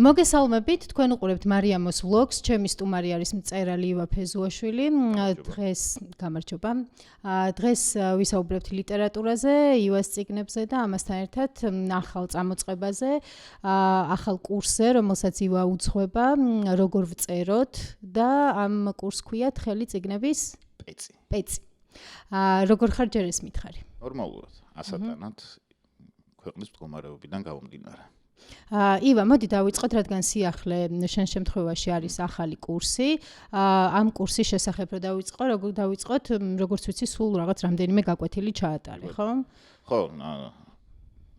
მოგესალმებით, თქვენ უყურებთ მარიამოს vlogs, ჩემი სტუმარი არის მწერალი ივა ფეზუაშვილი. დღეს გამარჯობა. დღეს ვისაუბრებთ ლიტერატურაზე, ივას წიგნებზე და ამასთან ერთად ახალ წამოწყებაზე, ახალ კურსზე, რომელსაც ივა უძღვება, როგორ ვწეროთ და ამ კურსს ქვია თხელი წიგნების პეცი. როგორ ხარ ჯერ ეს მითხარი? ნორმალურად, ასატანად ქვეყნის მდგომარეობიდან გამომდინარე. ივა, მოდი დავიწყოთ, რადგან სიახლე შენ შემთხვევაში არის ახალი კურსი. ამ კურსის შესახებ რომ დავიწყოთ, როგორც ვიცი, სულ რაღაც რამდენიმე გაკვეთილი ჩაატარე, ხო? ხო,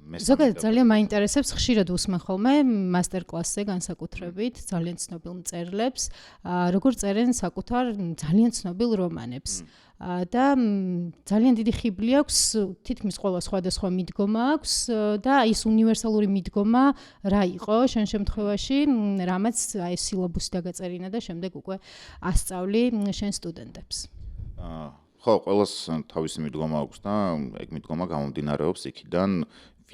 ზოგადად ძალიან მაინტერესებს, ხშირად უსმენ ხოლმე მასტერკლასზე განსაკუთრებით ძალიან ცნობილ მწერლებს, როგორ წერენ საკუთარ ძალიან ცნობილ რომანებს. და ძალიან დიდი ხიბლი აქვს, თითქმის ყველა სხვადასხვა მიდგომა აქვს და ის უნივერსალური მიდგომა რა იყო შენ შემთხვევაში, რამაც აი სილაბუსი დაგაწერინა და შემდეგ უკვე ასწავლი შენ სტუდენტებს. ხო, ყველას თავისი მიდგომა აქვს და ეგ მიდგომა გამომდინარეობს იქიდან,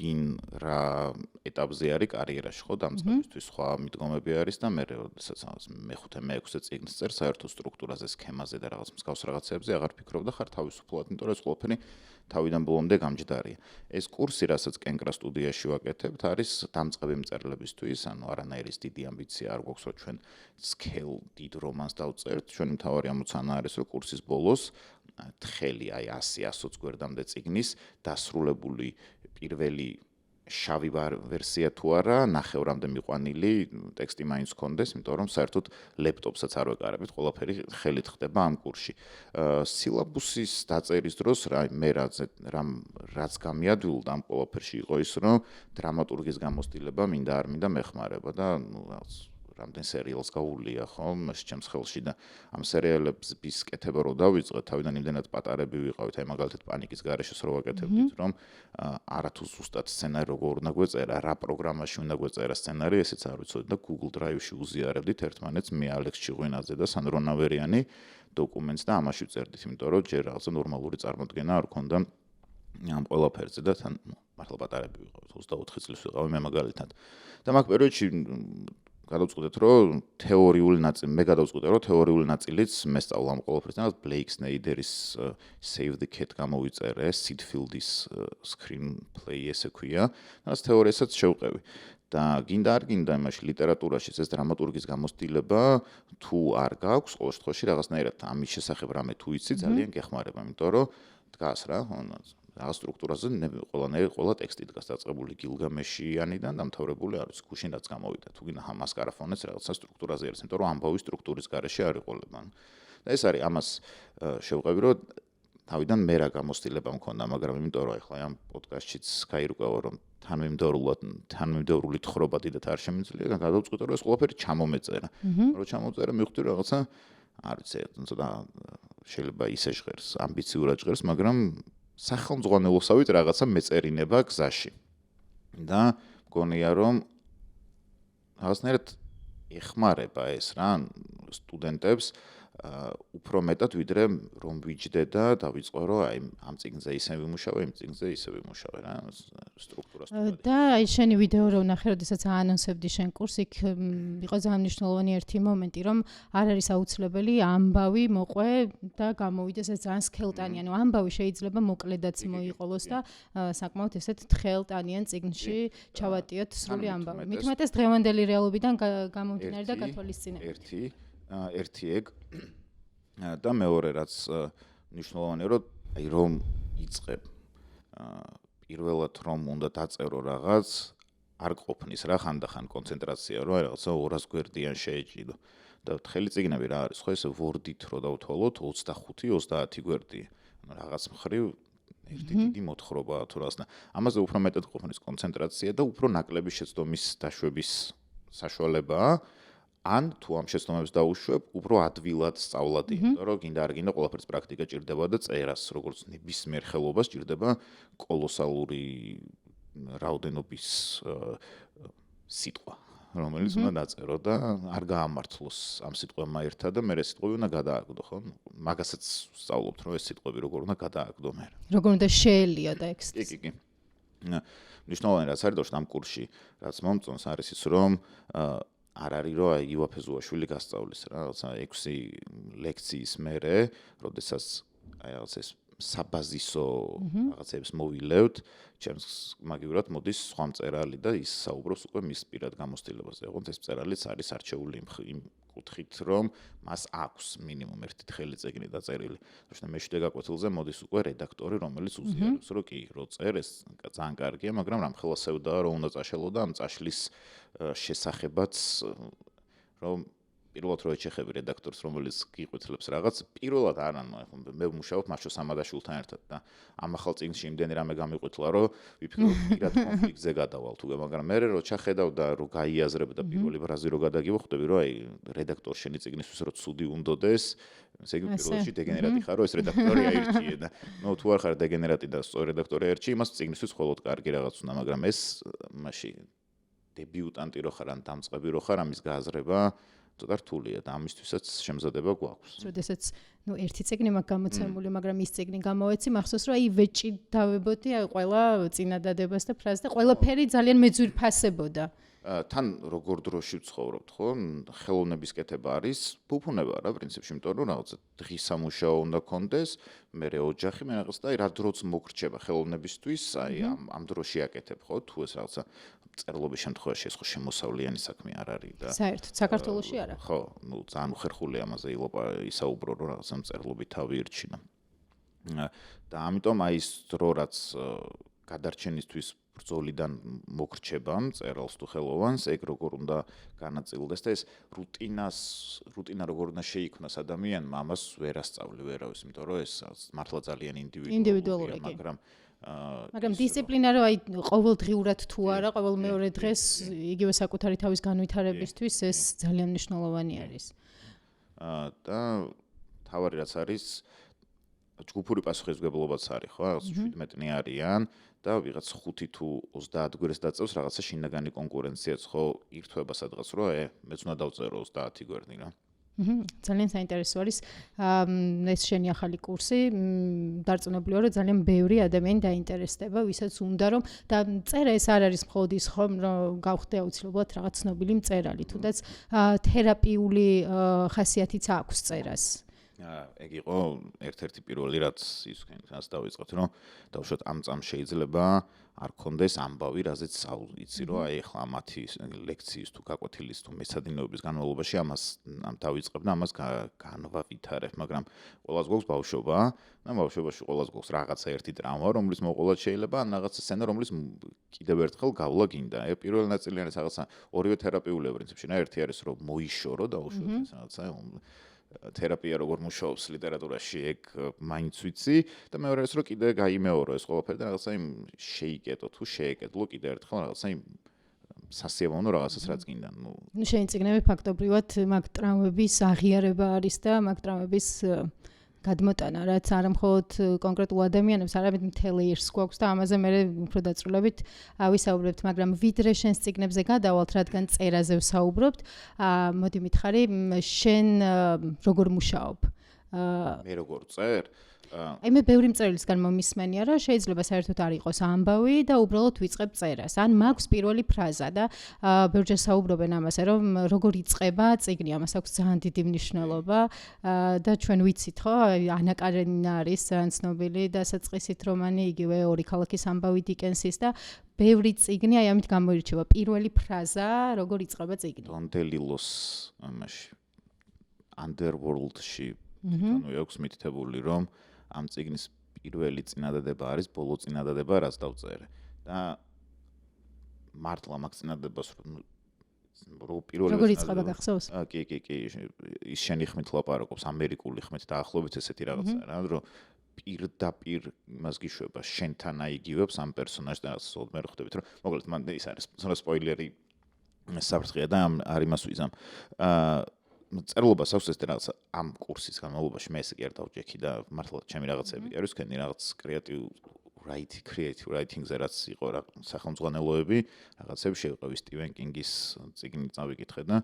ვინ რა ეტაპზე არის კარიერაში, ხო, დამწყებისთვის სხვა მიდგომები არის და მე როდესაც მეხუთე, მეექვსე წიგნს წერ საერთო სტრუქტურაზე, სქემაზე და რაღაც მსგავს რაღაცებზე აღარ ფიქრობ და ხარ თავისუფლად, იმიტომ რომ ეს ყველაფერი თავიდან ბოლომდე გამჯდარია. ეს კურსი, რასაც კენკრა სტუდიაში ვაკეთებთ, არის დამწყები მწერლებისთვის, ანუ არანაირი დიდი ამბიცია არ გვაქვს, რომ ჩვენ სქელ დიდ რომანს დავწერთ. ჩვენი მთავარი ამოცანა არის, რომ კურსის ბოლოს თხელი აი 100-120 გვერდამდე წიგნის დასრულებული პირველი შავი ვერსია თუ არა, ნახევრამდე მიყვანილი ტექსტი მაინც გქონდეს, იმიტომ რომ საერთოდ ლეპტოპსაც არ ვეკარებით, ყველაფერი ხელით ხდება ამ კურსში. სილაბუსის დაწერის დროს მე რაც გამიადვილდა ამ ყველაფერში იყო ის, რომ დრამატურგის გამოცდილება მინდა არ მინდა მეხმარება და რამდენ სერიალს გაუვლია, ხო, ჩემს ხელში და ამ სერიალების კეთება რო დავიწყე, თავიდან იმდენად პატარები ვიყავით, აი მაგალითად პანიკის გარეშეც რო ვაკეთებდით, რომ არათუ ზუსტად სცენარი როგორ უნდა გვეწერა, რა პროგრამაში უნდა გვეწერა სცენარი, ესეც არ ვიცოდი და Google Drive-ში უზიარებდით ერთმანეთს, მე ალექს ჩიღვინაძე და სანდრო ნავერიანი დოკუმენტს და ამაში ვწერდით, იმიტომ რომ ჯერ რაღაცა ნორმალური წარმოდგენა არ მქონდა ამ ყველაფერზე და თან მართლა პატარები ვიყავით, 24 წლის ვიყავი მე მაგალითად. და მაგ პერიოდში გადავწყვიტეთ, რომ თეორიული ნაწილიც მესწავლა ამ ყველაფერს და ბლეიქ სნეიდერის Save the Cat გამოვიწერე, Sid Field-ის screenplay ესე ქვია, რაც თეორიასაც შევყევი. და გინდა არ გინდა იმაში ლიტერატურაში ეს დრამატურგის გამოცდილება თუ არ გაქვს, ყოველ შემთხვევაში რაღაცნაირად ამის შესახებ რამე თუ იცი, ძალიან გეხმარება, იმიტომ რომ დგას რა, რაღაც სტრუქტურაზე ყველა ტექსტი დგას დაწყებული გილგამეშიანიდან დამთავრებული არის გუშინაც გამოვიდა. თუ გინდა მასკარაფონეც რაღაცა სტრუქტურაზე არის, იმიტომ რომ ამბავი სტრუქტურის გარეშე არ იყოლება. და ეს არის ამას შევყევი, რომ თავიდან მე რა გამოცდილება მქონდა, მაგრამ იმიტომ რომ ახლა ამ პოდკასტშიც გაირკვევა, რომ თანმიმდევრული თხრობა დიდად არ შემიძლია, გადავწყვიტე, რომ ეს ყველაფერი ჩამომეწერა. რომ ჩამოწერა, მივხვდი რომ რაღაცა არ ვიცი, ცოტა შეიძლება ისე ჟღერს, ამბიციურად ჟღერს, მაგრამ სახელმძღვანელოსავით რაღაცა მეწერინება გზაში. და მგონია რომ რაღაცნაირად ეხმარება ეს რა სტუდენტებს უფრო მეტად ვიდრე რომ ვიჯდე და დავიწყო რომ აი ამ წიგნზე ისე ვიმუშავე, იმ წიგნზე ისე ვიმუშავე რა სტრუქტურას. და აი შენი ვიდეო რო ვნახე, როდესაც აანონსებდი შენ კურსს, იქ იყო ძალიან მნიშვნელოვანი ერთი მომენტი, რომ არ არის აუცილებელი ამბავი მოყვე და გამოვიდეს ეს ძალიან სქელტანი, ანუ ამბავი შეიძლება მოკლედაც მოიყოლოს და საკმაოდ ესეთ თხელტანიან წიგნში ჩავატიოთ სრული ამბავი. მithumetes დღევანდელი რეალობიდან გამომდინარე და გათვალისწინებით. ერთი ეგ და მეორე რაც მნიშვნელოვანია, რომ იწყებ პირველად რომ უნდა დაწერო რაღაც არ ყოფნის რა ხანდახან კონცენტრაცია რომ რაღაცა 200 გვერდიან შეეჭიდო და თხელი წიგნები რა არის ხო ეს Word-ით რო დავთვალოთ 25-30 გვერდია ანუ რაღაც მხრივ ერთი დიდი მოთხრობაა თუ რას და ამაზე უფრო მეტად ყოფნის კონცენტრაცია და უფრო ნაკლები შეცდომის დაშვების საშუალებაა ან თუ ამ შეცდომებს დაუშვებ, უფრო ადვილად სწავლადი, იმიტომ რომ გინდა არ გინდა ყველაფერს პრაქტიკა ჭირდება და წერას, როგორც ნებისმიერ ხელობას ჭირდება კოლოსალური რაოდენობის სიტყვა, რომელიც უნდა დაწერო და არ გაამართლოს ამ სიტყვებმა ერთად და მე ეს სიტყვები უნდა გადააგდო, ხო? მაგასაც ვსწავლობთ, რომ ეს სიტყვები როგორ უნდა გადააგდო მე. როგორ უნდა შეელიო ტექსტს. კი. მნიშვნელოვანი რაც არის და ამ კურსში რაც მომწონს არის ის რომ არ არის რომ აი ივაფე ზუაშვილი გასწავლის რა რაღაცა 6 ლექციის მერე, როდესაც აი რაღაც ეს საბაზისო რაღაცებს მოვილევთ, ჩემს მაგივრად მოდის სხვა მწერალი და ის საუბრობს უკვე მის პირად გამოცდილებაზე. ოღონდ ეს მწერალიც არის არჩეული იმ კუთხით, რომ მას აქვს მინიმუმ ერთი თხელი წიგნი დაწერილი. თუმცა მე-7 გაკვეთილზე მოდის უკვე რედაქტორი, რომელიც უზიარებს, რომ კი, რო წერ ეს ძალიან კარგია, მაგრამ რამხელა სევდაა, რომ უნდა წაშელო და ამ წაშლის შესახებაც რომ პირველად რო ეჩეხები რედაქტორს, რომელიც გიყვეთლებს რაღაც, პირველად არ ანუ მე ვმუშაობ მაშო სამადაშვილთან ერთად და ამ ახალ წიგნში იმდენი რამე გამიყვეთლა, რომ ვიფიქრე პირად კონფლიქტზე გადავალ თუგე, მაგრამ მე რო ჩახედავ და რო გაიაზრებ და პირველი ბრაზი რო გადაგივა, ხვდები რომ აი რედაქტორ შენი წიგნისთვის რო ცუდი უნდოდეს, ესე იგი პირველში დეგენერატი ხარ, რომ ეს რედაქტორი აირჩიე და ნუ თუ არ ხარ დეგენერატი და სწორი რედაქტორი აირჩიე, იმას წიგნისთვის მხოლოდ კარგი რაღაც უნდა, მაგრამ ეს მაშინ დებიუტანტი რო ხარ ან დამწყები რო ხარ, ამის გააზრება ცოტა რთულია და ამისთვისაც შემზადება გვაქვს. როდესაც ნუ ერთი წიგნი მაქვს გამოცემული, მაგრამ ის წიგნი გამოვეცი, მახსოვს რომ აი ვეჭი დავებოდი აი ყველა წინადადებას და ფრაზს და ყველაფერი ძალიან მეძვირფასებოდა. თან როგორ დროში ვცხოვრობთ, ხო? ხელოვნების კეთება არის ფუფუნება რა პრინციპში, იმიტომ რომ რაღაცა დღის სამუშაო უნდა კონდეს, მერე ოჯახი, მე რაღაც და აი რა დროც მოგრჩება ხელოვნებისთვის, აი ამ დროში აკეთებ, ხო? თუ ეს რაღაცა წერლობის შემთხვევაში ეს ხო შემოსავლიანი საქმე არ არის და საერთოდ საქართველოში არა. ხო, ნუ ძალიან უხერხული ამაზე ისაუბრო, რომ რაღაცა წერლობით თავი ირჩინა. და ამიტომ აი ეს დრო რაც გადარჩენისთვის ბრძოლიდან მოგრჩება წერალს თუ ხელოვანს, ეგ როგორ უნდა განაწილდეს და ეს რუტინა როგორ უნდა შეიქმნას ადამიანმა, ამას ვერ ასწავლი ვერავის, იმიტომ რომ ეს მართლა ძალიან ინდივიდუალურია, მაგრამ დისციპლინა რო აი ყოველდღიურად თუ არა, ყოველ მეორე დღეს იგივე საკუთარი თავის განვითარებისთვის ეს ძალიან მნიშვნელოვანი არის. და თავარი რაც არის ჯგუფური პასუხისმგებლობაც არის, ხო? 17-ნი არიან და ვიღაც 5 თუ 30 გვერდს დაწევს რაღაცა შინაგანი კონკურენციაც, ხო, ირთვება სადღაც, რომ მეც უნდა დავწერო 30 გვერდი რა. ძალიან საინტერესო არის ეს შენი ახალი კურსი. დარწმუნებული ვარ, რომ ძალიან ბევრი ადამიანი დაინტერესდება, ვისაც უნდა რომ და წერა ეს არ არის მხოლოდ ის ხომ რომ გავხდე აუცილებლად რაღაც ცნობილი მწერალი, თუნდაც თერაპიული ხასიათიც აქვს წერას. ეგ იყო ერთ-ერთი პირველი რაც ისქენს დავიწყეთ, რომ დავუშვათ ამ წამს შეიძლება არ კონდეს ამბავი, რაზეც იცი რომ აი ახლა მათი ლექციის თუ გაკვეთილის თუ მეცადინეობის განმავლობაში ამას დავიწყებ და ამას განვავითარებ, მაგრამ ყველას გვაქვს ბავშვობა და ბავშვობაში ყველას გვაქვს რაღაცა ერთი ტრავმა, რომლის მოყოლად შეიძლება ან რაღაცა სცენა, რომლის კიდევ ერთხელ გავლა გინდა. პირველი ნაწილი არის რაღაცა ორივე თერაპიულია პრინციპში, რა ერთი არის რომ მოიშორო დავუშვათ ეს რაღაცა თერაპია როგორ მუშაობს ლიტერატურაში, ეგ მაინც ვიცი და მეორე ის რომ კიდე გაიმეორო ეს ყველაფერი და რაღაცა იმ შეიკეტო თუ შეეკეტლო კიდე ერთხელ რაღაცა იმ სასიამოვნო რაღაცას რაც გინდა. ნუ შენი წიგნები ფაქტობრივად მაგ ტრავმების აღიარება არის და მაგ ტრავმების გადმოტანა, რაც არა მხოლოდ კონკრეტულ ადამიანებს, არამედ მთელ ერს გვაქვს და ამაზე მე უფრო დაწვრილებით ვისაუბრებთ, მაგრამ ვიდრე შენს წიგნებზე გადავალთ, რადგან წერაზე ვსაუბრობთ, მოდი მითხარი, შენ როგორ მუშაობ? მე როგორ წერ? აი მე ბევრი მწერლისგან მომისმენია, რომ შეიძლება საერთოდ არ იყოს ამბავი და უბრალოდ ვიწყებ წერას. ან მაქვს პირველი ფრაზა და ბევრჯერ საუბრობენ ამაზე, რომ როგორ იწყება წიგნი, ამას აქვს ძალიან დიდი მნიშვნელობა და ჩვენ ვიცით, ხო? ანა კარენინა არის ძალიან ცნობილი დასაწყისით რომანი, იგივე ორი ქალაქის ამბავი დიკენსის და ბევრი წიგნი აი ამით გამოირჩევა. პირველი ფრაზა, როგორ იწყება წიგნი? დონ დელილოს ამაში Underworld-ში ანუ აქვს მითითებული, რომ ამ წიგნის პირველი წინადადება არის ბოლო წინადადება, რაც დავწერე. და მართლა მაგ წინადადებას რო პირველი როგორ იწყება გახსოვს? კი, ის შენი ხმით ლაპარაკობს, ამერიკული ხმით დაახლოებით ესეთი რაღაცა რა, რომ პირდაპირ იმას გიშვება, შენთან აიგივებს ამ პერსონაჟს და რაღაცა მე ხვდებით, რომ მოკლედ მან ის არის სპოილერი საფრთხეა და არ იმას ვიზამ. წერლობას აქვს ეს რაღაცა ამ კურსის განმავლობაში მე ესე კი არ დავჯექი და მართლა ჩემი რაღაცები არის თქვენი რაღაც creative writing-ზე რაც იყო რა სახელმძღვანელოები რაღაცები შევყევი სტივენ კინგის წიგნი წავიკითხე და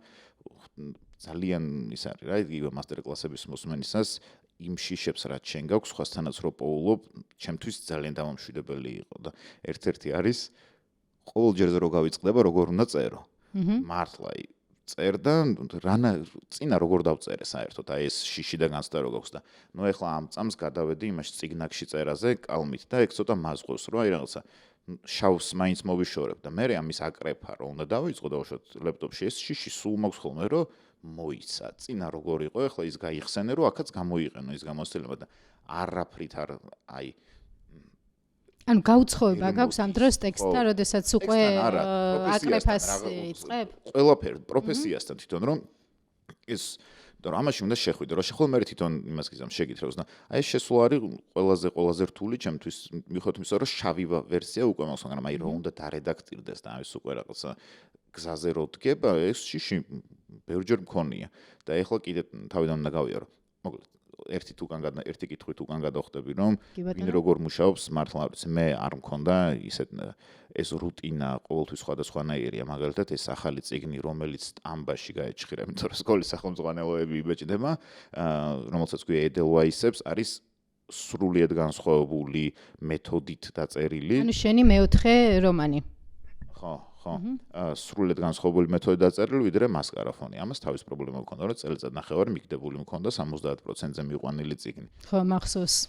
ძალიან ის არის რა იგივე მასტერ-კლასების მოსმენისას იმ შიშებს რაც შენ გაქვს სხვასთანაც რო პოულობ ჩემთვის ძალიან დამამშვიდებელი იყო და ერთ-ერთი არის ყოველ ჯერზე რო გავიწყდება, როგორ უნდა წერო. მართლა წერდა, რანა წინა როგორ დავწერე საერთოდ, აი ეს შიში და განცდა რო გაქვს და ნუ ეხლა ამ წამს გადავედი იმაში წიგნაკში წერაზე კალმით და ეგ ცოტა მაზღვევს, რომ აი რაღაცა შავს მაინც მოვიშორებ და მე ამის აკრეფა რო უნდა დავიწყო და უშოთ ლეპტოპში ეს შიში სულ მაქვს ხოლმე რომ მოიცა. წინა როგორ იყო, ეხლა ის გაიხსენე რომ აქაც გამოიყენო ის გამოცდილება და არაფრით არ აი ანუ გაუცხოება გაქვს ამ დროს ტექსტთან, როდესაც უკვე აკრეფას იწყებ? ყველაფერი პროფესიასთან თვითონ რომ ეს და ამაში უნდა შეხვიდე, რომ შეხვალ მე თვითონ იმას გიზამ შეგითხროს და აი ეს შესულ არის ყველაზე რთული ჩემთვის, მიუხედავად იმისა, რომ შავი ვერსია უკვე მაქვს, მაგრამ აი რომ უნდა დარედაქტირდეს და ეს უკვე რაღაცა გზაზე რო დგება, ეს შიში ბევრჯერ მქონია და ეხლა კიდე თავიდან უნდა გავიარო. მოკლედ ერთი კითხვით უკან გადავხდები, რომ ვინ როგორ მუშაობს, მართლა არ ვიცი, მე არ მქონდა ისეთ ეს რუტინა ყოველთვის სხვადასხვანაირია, მაგალითად ეს ახალი წიგნი, რომელიც ამბაში გაეჭხირა, იმიტომ რომ სკოლის სახელმძღვანელოები იბეჭდება, რომელსაც ქვია Edelweiss-ებს, არის სრულიად განსხვავებული მეთოდით დაწერილი. ანუ შენი მეოთხე რომანი. ხო. სრულიად განსხვავებული მეთოდით დაწერილი, ვიდრე მასკარაფონი. ამას თავის პრობლემა მქონდა, რომ წელიწად ნახევარი მიგდებული მქონდა 70%-ზე მიყვანილი წიგნი. ხო, მახსოვს.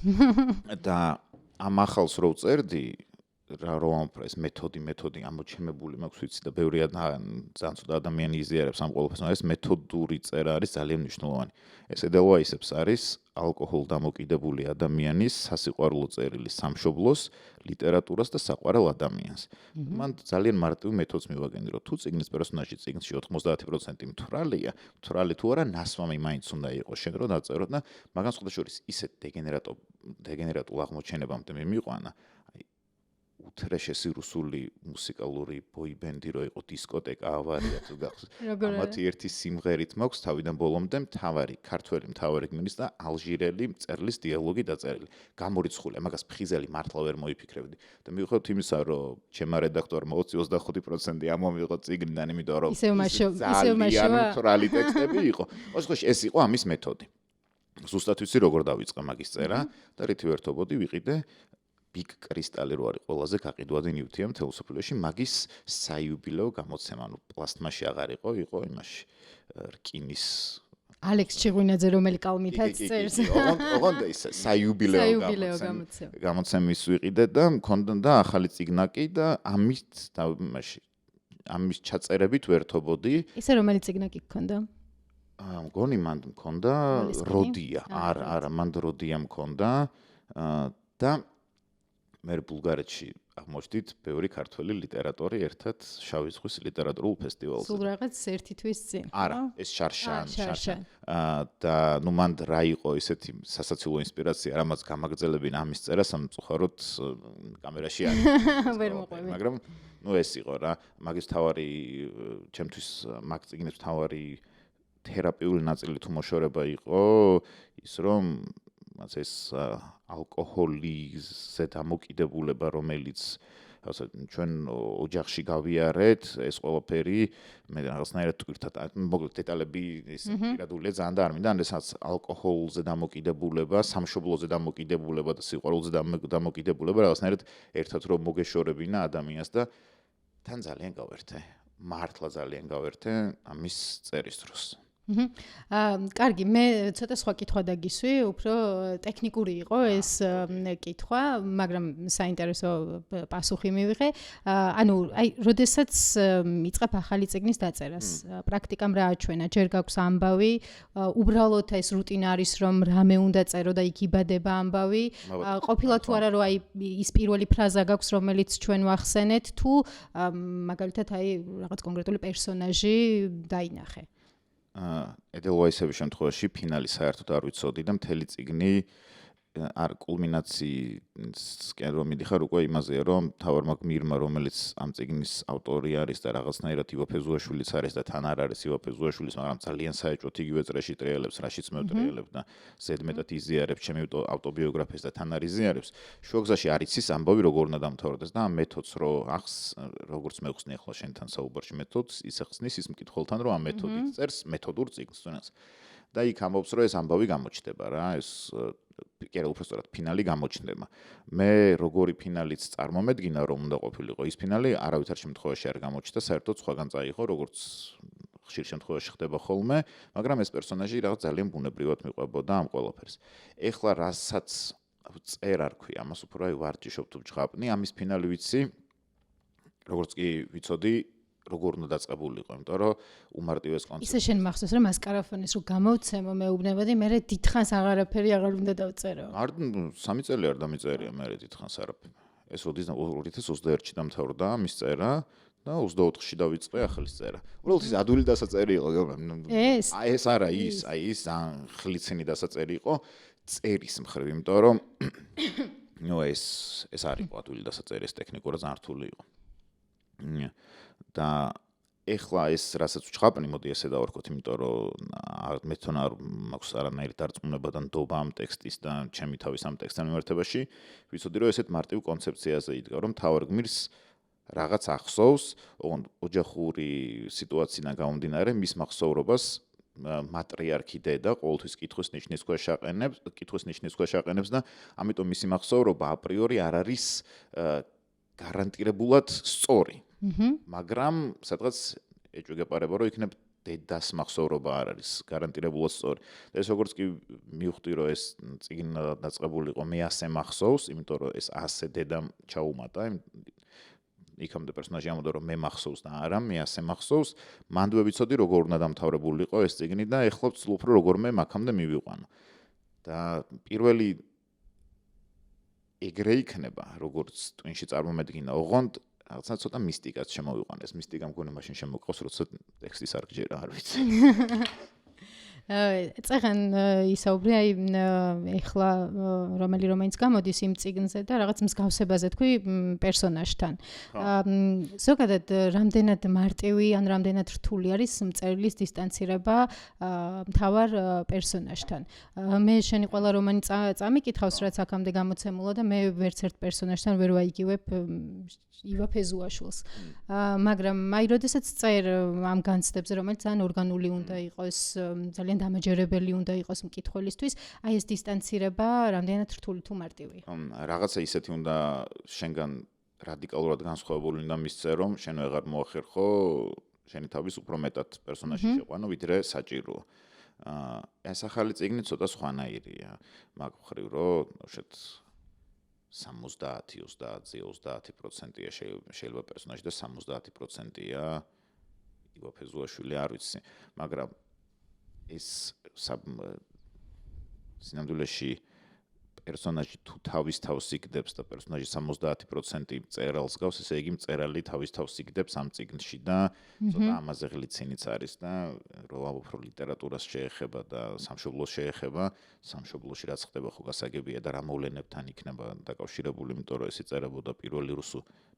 და ამ ახალს რო წერდი, რომ ეს მეთოდი ამოჩემებული მაქვს ვიცი და ბევრი ძალიან ცუდა ადამიანი იზიარებს ამ ყველაფერს, მაგრამ ეს მეთოდური წერა არის ძალიან მნიშვნელოვანი. ეს Edelweiss-ებს არის ალკოჰოლ დამოკიდებული ადამიანის სასიყვარულო წერილი სამშობლოს, ლიტერატურას და საყვარელ ადამიანს. მან ძალიან მარტივ მეთოდს მივაგენი, რომ თუ წიგნის პერსონაჟი წიგნში 90% მთვრალია, მთვრალი თუ არა, ნასვამი მაინც უნდა იყოს შენ რომ დაწერო და მაგან სხვადასხვა ისეთ დეგენერატულ აღმოჩენებამდე მიმიყვანა. უთრეშესი რუსული მუსიკალური ბოიბენდი რო იყო დისკოტეკა ავარია თუ გახსოვს. ამათი ერთი სიმღერით მაქვს თავიდან ბოლომდე ქართველი მთავარი გმირის და ალჟირელი მწერლის დიალოგი დაწერილი. გამორიცხულია, მაგას ფხიზელი მართლა ვერ მოიფიქრებდი. და მიუხედავად იმისა, რომ ჩემმა რედაქტორმა 20-25% ამომიღო წიგნიდან, იმიტომ რომ ისევ მაშოვა მთვრალი ტექსტები იყო. ოღონდ ეს იყო ამის მეთოდი. ზუსტად ვიცი როგორ დავიწყე მაგის წერა და რითი ვერთობოდი ვიყიდე ბიგ კრისტალი რო არის ყველაზე გაყიდვადი ნივთია მთელ მსოფლიოში, მაგის საიუბილეო გამოცემა, ანუ პლასტმაში აღარ იყო იმაში რკინის ალექს ჩიღვინაძე რომელი კალმითაც წერს. ოღონდ ის საიუბილეო გამოცემის ვიყიდე და მქონდა და ახალი წიგნაკი და ამის ჩაწერებით ვერთობოდი. ისე რომელი წიგნაკი გქონდა? მგონი მანდ მქონდა როდია. არა, მანდ როდია მქონდა და მე ბულგარეთში აღმოჩნდით ბევრი ქართველი ლიტერატორი ერთად შავი ზღვის ლიტერატურულ ფესტივალზე. სულ რაღაც ერთი თვის წინ. არა, ეს შარშან. და ნუ მან რა იყო ისეთი სასაცილო ინსპირაცია, რამაც გამაგრძელებინა ამის წერა სამწუხაროდ კამერაში არის. ვერ მოყვები. მაგრამ ნუ ეს იყო რა, მაგის თავარი ჩემთვის მაგ წიგნის თავარი თერაპიული ნაწილი თუ მოშორება იყო ის რომ ეს ალკოჰოლიზე დამოკიდებულება, რომელიც ჩვენ ოჯახში გავიარეთ, ეს ყველაფერი მე რაღაცნაირად ტვირთად, მოკლედ დეტალები ის პირადულია ძალიან და არ მინდა, როდესაც ალკოჰოლზე დამოკიდებულება, სამშობლოზე დამოკიდებულება და სიყვარულზე დამოკიდებულება რაღაცნაირად ერთად რომ მოგეშორებინა ადამიანს და თან ძალიან გავერთე. მართლა ძალიან გავერთე ამის წერის დროს. კარგი, მე ცოტა სხვა კითხვა დაგისვი, უფრო ტექნიკური იყო ეს კითხვა, მაგრამ საინტერესო პასუხი მივიღე. ანუ, აი, როდესაც იწყებ ახალი წიგნის დაწერას, პრაქტიკამ რა აჩვენა? ჯერ გაქვს ამბავი, უბრალოდ ეს რუტინა არის, რომ რამე უნდა წერო და იქ იბადება ამბავი. ყოფილა თუ არა, რომ აი ის პირველი ფრაზა გაქვს, რომელიც ჩვენ ვახსენეთ, თუ მაგალითად აი რაღაც კონკრეტული პერსონაჟი დაინახე. Edelweiss-ების შემთხვევაში ფინალი საერთოდ არ ვიცოდი და მთელი წიგნი არ კულმინაციისკენ რომ მიდიხარ უკვე იმაზეა რომ მთავარმა გმირმა რომელიც ამ წიგნის ავტორი არის და რაღაცნაირად ივო ფეზუაშვილიც არის და თან არ არის ივო ფეზუაშვილის, მაგრამ ძალიან საეჭვოდ იგივე წრეში ტრიალებს, რაშიც მე ვტრიალებ და ზედმეტად იზიარებს ჩემი ავტობიოგრაფიას და თან არ იზიარებს. შუაგზაში არ იცის ამბავი როგორ უნდა დამთავრდეს და ამ მეთოდს როგორც მე ხსნი ახლა შენთან საუბარში მეთოდს ისე ხსნის ის მკითხველთან რომ ამ მეთოდით წერს მეთოდურ წიგნს თუნდაც. და იქ ამბობს, რომ ეს ამბავი გამოჩნდება რა, ეს კი არა, უბრალოდ ფინალი გამოჩნდება. მე როგორი ფინალიც წარმომედგინა, რომ უნდა ყოფილიყო ის ფინალი, არავითარ შემთხვევაში არ გამოჩნდა, საერთოდ სხვაგან წაიღო, როგორც ხშირ შემთხვევაში ხდება ხოლმე, მაგრამ ეს პერსონაჟი რაღაც ძალიან ბუნებრივად მიყვებოდა ამ ყველაფერს. ეხლა რასაც წერ არ ქვია, ამას უფრო აი ვარჯიშობ თუ ჯღაპნი, ამის ფინალი ვიცი, როგორც კი ვიცოდი, როგორ უნდა დაწყებულიყო, იმიტომ რომ უმარტივეს კონცეფცია. ისე შენ მახსოვს რომ ასკარაფონის რო გამოვცემო მეუბნებოდი, მე დიდხანს აღარაფერი აღარ უნდა დავწერო. არ 3 წელი არ დამიწერია მე დიდხანს არაფერი. ეს 2021-ში დამთავრდა მის წერა და 24-ში დავიწყე ახლის წერა. უბრალოდ ის ადვილი დასაწერი იყო, ეს? აი ეს არა ის, აი ის ხლიცინი დასაწერი იყო წერის მხრივ, იმიტომ რომ ეს არ იყო ადვილი დასაწერი, ეს ტექნიკურად ძალიან რთული იყო. და ეხლა ეს რასაც ვჩხაპნი, მოდი ესე დავარქოთ, იმიტომ რომ მე თვითონ არ მაქვს არანაირი დარწმუნება და ნდობა ამ ტექსტის და ჩემი თავის ამ ტექსტთან მიმართებაში, ვიცოდი რომ ესეთ მარტივ კონცეფციაზე იდგა, რომ თავარ გმირს რაღაც ახსოვს, ოჯახური სიტუაციიდან გამომდინარე, მის მახსოვრობას მატრიარქი დედა ყოველთვის კითხვის ნიშნის ქვეშ აყენებს და ამიტომ მისი მახსოვრობა აპრიორი არ არის გარანტირებულად სწორი. მაგრამ სადღაც ეჭვგეპარება რომ იქნებ დედას მახსოვრობა არ არის გარანტირებულად სწორი. და ეს როგორც კი მივხვდი რომ ეს წიგნი დაწყებულიყო მე ასე მახსოვს, იმიტომ რომ ეს ასე დედამ ჩაუმატა, იქამდე პერსონაჟი ამბობდა რომ მე მახსოვს და არა მე ასე მახსოვს, მანდ ვიცოდი როგორ უნდა დამთავრებულიყო ეს წიგნი და ეხლა ვცდილობ რომ როგორ მე მაქამდე მივიყვანო. და პირველი ეგრე იქნება, როგორც ტვინში წარმომედგინა, ოღონდ რაღაცა ცოტა მისტიკაც შემოვიყვანეს. მისტიკა მგონი მაშინ შემოყავს, როცა ტექსტის არ გჯერა, არ ვიცი. წეგან ისაუბრე აი ეხლა რომელიც გამოდის იმ წიგნზე და რაღაც მსგავსებაზე თქვი პერსონაჟთან. ზოგადად რამდენად მარტივი ან რამდენად რთული არის მწერლის დისტანცირება მთავარ პერსონაჟთან. მე შენი ყველა რომანი წამიკითხავს, რაც აქამდე გამოცემულა და მე ვერც ერთ პერსონაჟთან ვერ ვაიგივებ ივა ფეზუაშვილს. მაგრამ აი როდესაც წერ ამ განცდებზე, რომელიც ძალიან ორგანული უნდა იყოს, ძალიან დამაჯერებელი უნდა იყოს მკითხველისთვის, აი ეს დისტანცირება რამდენად რთული თუ მარტივია. რაღაცა ისეთი უნდა შენგან რადიკალურად განსხვავებული უნდა მისცე, რომ შენ ვეღარ მოახერხო შენი თავის უფრო მეტად პერსონაჟი შეყვანო, ვიდრე საჭიროა. ეს ახალი წიგნი ცოტა სხვანაირია, მაგ მხრივ, რომ შეთ 70-30%-ია შეიძლება პერსონაჟი და 70%-ია იგო ფეზუაშვილი, არ ვიცი, მაგრამ ეს სინამდვილეში პერსონაჟი თუ თავის თავს იგდებს და პერსონაჟი 70% წერალს გავს, ესე იგი მწერალი თავის თავს იგდებს ამ წიგნში და ცოტა ამაზე ღლიცინიც არის და რომ უფრო ლიტერატურას შეეხება და სამშობლოს შეეხება, სამშობლოში რაც ხდება ხო გასაგებია და რა მოვლენებთან იქნება დაკავშირებული, იმიტომ რომ ეს იწერებოდა პირველი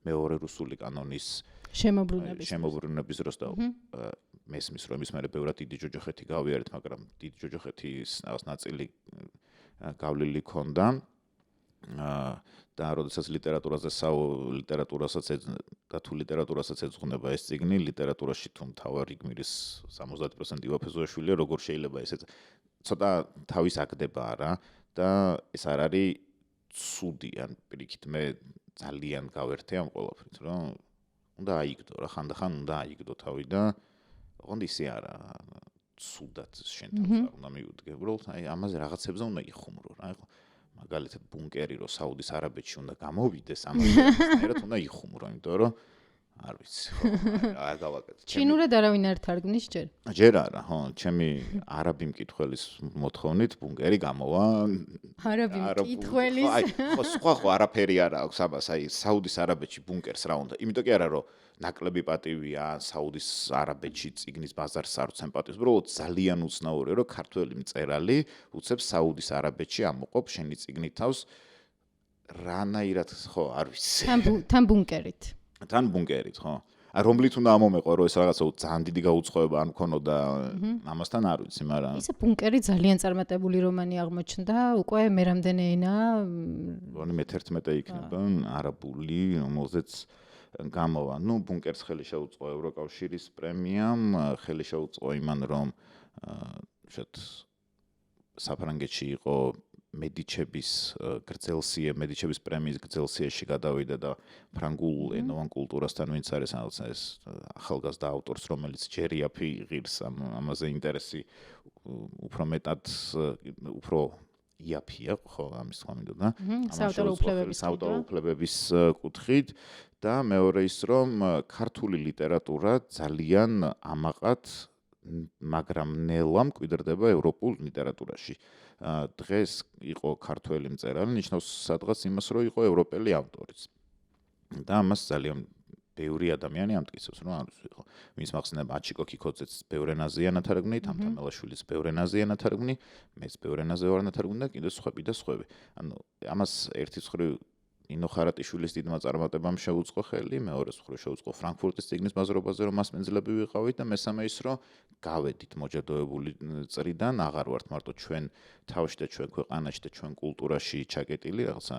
მეორე რუსული კანონის შემოbrunების დროს და მესმის რომ ის მერე ბევრად დიდი ჯოჯოხეთი გავიარეთ, მაგრამ დიდი ჯოჯოხეთის ნაწილი გავლილი ქონდა და როდესაც ლიტერატურასაც ეძღვნება ეს წიგნი, ლიტერატურაში თუ მთავარი გმირის 70% ივა ფეზუაშვილია, როგორ შეიძლება ესეც ცოტა თავის აგდება არა და ეს არ არის ცუდი, ან პირიქით მე ძალიან გავერთე ამ ყველაფრით, რომ უნდა აიგდო რა, ხანდახან უნდა აიგდო თავი და ოღონდ ისე არა ცუდად შენ თავს არ უნდა მივუდგე, უბრალოდ აი ამაზე რაღაცებზე უნდა იხუმრო რა. ეხლა მაგალითად ბუნკერი რო საუდის არაბეთში უნდა გამოვიდეს, ამაზე უნდა იხუმრო, იმიტომ რომ არ ვიცი, რა გავაკეთე. ჩინურად არავინ არ თარგმნის ჯერ? ჯერ არა, ხო, ჩემი არაბი მკითხველის მოთხოვნით ბუნკერი გამოვა. არაბი მკითხველის? ხო, სხვა არაფერი არ აქვს ამას, აი საუდის არაბეთში ბუნკერს რა უნდა. იმიტომ კი არა რომ ნაკლები პატივია საუდის არაბეთში წიგნის ბაზარს არ უცემ პატივს, უბრალოდ ძალიან უცნაურია რომ ქართველი მწერალი უცებს საუდის არაბეთში ამოყობ შენი წიგნით თავს რანაირად, ხო, არ ვიცი. თან ბუნკერით. თან ბუნკერით, ხო. რომლით უნდა ამომეყო, რომ ეს რაღაცა ძალიან დიდი გაუწყოება არ მქონოდა ამასთან არ ვიცი, მაგრამ ისე ბუნკერი ძალიან წარმატებული რომანი აღმოჩნდა, უკვე მე რამდენი ენა? მგონი მე-11 იქნება არაბული, რომელზეც გამოვა. ნუ ბუნკერს ხელი შეუწყო ევროკავშირის პრემიამ, ხელი შეუწყო იმან, რომ უშოთ საფრანგეთში იყო მედიჩების გრძელსიე, მედიჩების პრემიის გრძელსიეში გადავიდა და ფრანგულ ენოვან კულტურასთან ვინც არის ეს ახალგაზრდა ავტორს, რომელიც ჯერი აფი ღირს ამაზე ინტერესი უფრო მეტად უფრო იაფია, ხო, ამის თქვა მინდოდა. საავტორო უფლებების კუთხით და მეორე ის რომ ქართული ლიტერატურა ძალიან ამაყად მაგრამ ნელა მკვიდრდება ევროპულ ლიტერატურაში. დღეს იყო ქართველი მწერალი, ნიშნავს სადღაც იმას, რომ იყო ევროპელი ავტორიც. და ამას ძალიან ბევრი ადამიანი ამტკიცებს, რომ არის იყო. ვინც მახსენდება აჩიკო კიკოძეც ბევრ ენაზეა ნათარგმნი, თამთამელაშვილიც ბევრ ენაზეა ნათარგმნი, მეც ბევრ ენაზე ვარ ნათარგმნი და კიდე სხვები და სხვები. ანუ ამას ერთი მხრივ ინო ხარატიშვილის დიდმა წარმატებამ შეუწყო ხელი, მეორე მხრივ შეუწყო ფრანკფურტის წიგნის ბაზრობაზე, რომ მასპინძლები ვიყავით და მესამე ის, რომ გავედით მოჯადოებული წრიდან, აღარ ვართ მარტო ჩვენ თავში და ჩვენ ქვეყანაში და ჩვენ კულტურაში ჩაკეტილი, რაღაცა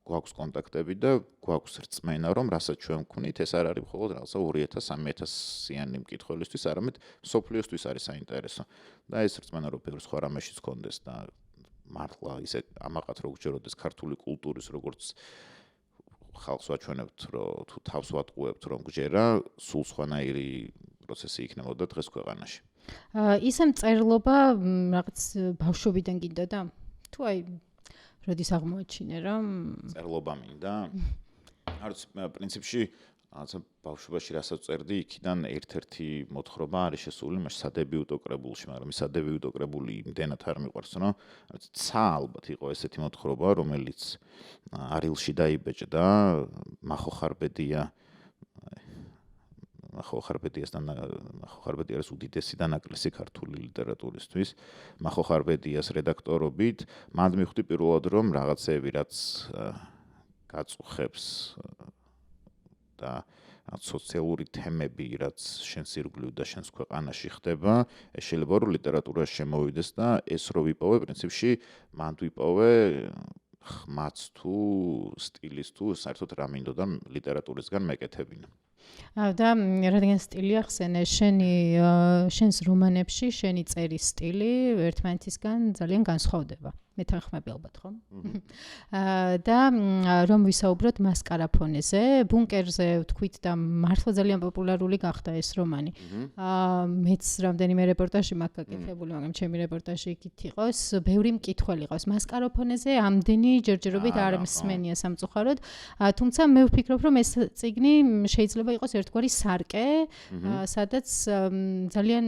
გვაქვს კონტაქტები და გვაქვს რწმენა, რომ რასაც ჩვენ ვქვნით, ეს არ არის მხოლოდ რაღაცა 2000-3000-იანი მკითხველისთვის, არამედ მსოფლიოსთვის არის საინტერესო. და ეს რწმენა რომ ბევრ სხვა რამეშიც გქონდეს და მართლა ისე ამაყად რო გჯეროდეს ქართული კულტურის როგორც ხალხს ვაჩვენებთ, რომ თუ თავს ვატყუებთ, რომ გჯერა, სულ სხვანაირი პროცესი იქნებოდა დღეს ქვეყანაში. ისე მწერლობა რაღაც ბავშვობიდან გინდოდა? თუ აი როდის აღმოაჩინე რომ მწერლობა მინდა? არც პრინციპში რაღაცა ბავშვობაში რასაც წერდი, იქიდან ერთ-ერთი მოთხრობა არის შესული მაშ სადებიუტო კრებულში, მაგრამ ის სადებიუტო კრებული იმდენად არ მიყვარს, რომ ცა ალბათ იყო ესეთი მოთხრობა, რომელიც არილში დაიბეჭდა, მახო ხარბედიას უდიდესი დანაკლისი ქართული ლიტერატურისთვის, მახო ხარბედიას რედაქტორობით, მანდ მივხვდი პირველად რომ რაღაცეები რაც გაწუხებს და სოციალური თემები, რაც შენს ირგვლივ და შენს ქვეყანაში ხდება, ეს შეიძლება რომ ლიტერატურაში შემოვიდეს და ეს რო ვიპოვე, პრინციპში მანდ ვიპოვე ხმაც თუ სტილის თუ საერთოდ რა მინდოდა ლიტერატურისგან მეკეთებინა. და რადგან სტილი ახსენე, შენს რომანებში შენი წერის სტილი ერთმანეთისგან ძალიან განსხვავდება. მეთანხმები ალბათ, ხო? და რომ ვისაუბროთ მასკარაფონეზე, ბუნკერზე ვთქვით და მართლა ძალიან პოპულარული გახდა ეს რომანი. მეც რამდენიმე რეპორტაჟი მაქვს გაკეთებული, მაგრამ ჩემი რეპორტაჟი იქით იყოს, ბევრი მკითხველი ყავს. მასკარაფონეზე ამდენი ჯერჯერობით არ მსმენია სამწუხაროდ, თუმცა მე ვფიქრობ, რომ ეს წიგნი შეიძლება იყოს ერთგვარი სარკე, სადაც ძალიან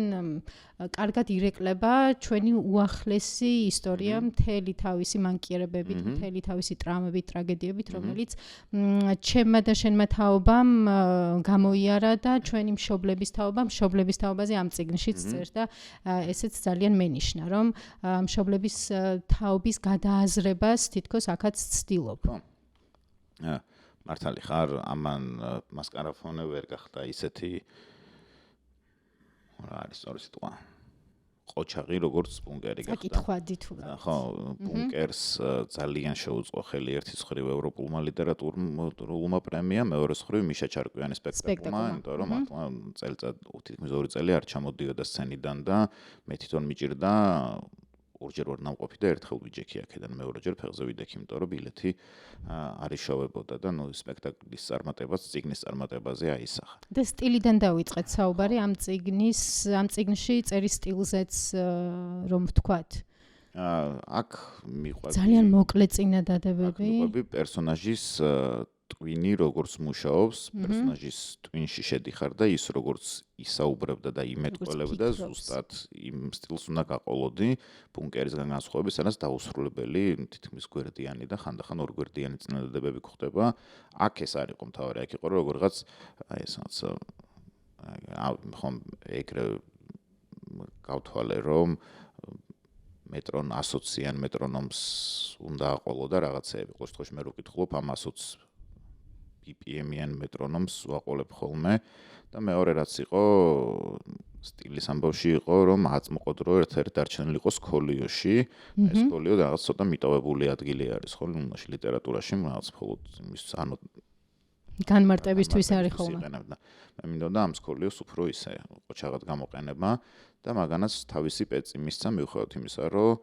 კარგად ირეკლება ჩვენი უახლესი ისტორია, მთელი თავისი მანკიერებებით, მთელი თავისი ტრამებით, ტრაგედიებით, რომელიც ჩემმა და შენმა თაობამ გამოიარა და ჩვენი მშობლების თაობაზე ამ წიგნშიც წერს და ესეც ძალიან მენიშნა, რომ მშობლების თაობის გადააზრებას თითქოს აქაც ცდილობ. მართალი ხარ, ამან მასკარაფონე ვერ გახდა ისეთი რა არის სწორი სიტყვა? ყოჩაღი როგორც ბუნკერი გახდა. საკითხვადი თუ რა. ხო, ბუნკერს ძალიან შეუწყო ხელი ერთის მხრივ ევროპულმა ლიტერატურულმა პრემიამ, მეორეს მხრივ მიშა ჩარკვიანის სპექტაკლმა, იმიტომ რომ მართლა წელიწად თითქმის 2 წელი არ ჩამოდიოდა სცენიდან და მე თვითონ მიჭირდა ორჯერ ვარ ნამყოფი და ერთხელ ვიჯექი აქედან, მეორეჯერ ფეხზე ვიდექი, იმიტომ რომ ბილეთი არ იშოვებოდა და სპექტაკლის წარმატებას, წიგნის წარმატებაზე აისახა. და სტილიდან დავიწყეთ საუბარი ამ წიგნში წერის სტილზეც რომ ვთქვათ. აქ მიყვარს ძალიან მოკლე წინადადებები. მიყვარს პერსონაჟის ტვინი როგორც მუშაობს, პერსონაჟის ტვინში შედიხარ და ის როგორც ისაუბრებდა და იმეტყველებდა, ზუსტად იმ სტილს უნდა გაყოლოდი, ბუნკერისგან განსხვავებით, სადაც დაუსრულებელი თითქმის გვერდიანი და ხანდახან ორგვერდიანი წინადადებები გვხდება. აქ ეს არ იყო მთავარი, აქ იყო როგორღაც აი ესაც ხომ ეგრე გავთვალე რომ მეტრონ ასოციან მეტრონომს უნდა აყოლოდა რაღაცეები. ყოველ შემთხვევაში მე რო ვკითხულობ ამ BPM-იან მეტრონომს ვაყოლებ ხოლმე და მეორე რაც იყო სტილის ამბავში იყო რომ აწმყოდრო ერთ-ერთ დარჩენილი იყო სკოლიოში. ეს სკოლიო რაღაც ცოტა მიტოვებული ადგილი არის ხოლმე ლიტერატურაში, რაღაც მხოლოდ ანუ განმარტებისთვის არის ხოლმე. მე მინდოდა ამ სკოლიოს უფრო ისე ყოჩაღად გამოყენება და მაგანაც თავისი პეცი მისცა მიუხედავად იმისა, რომ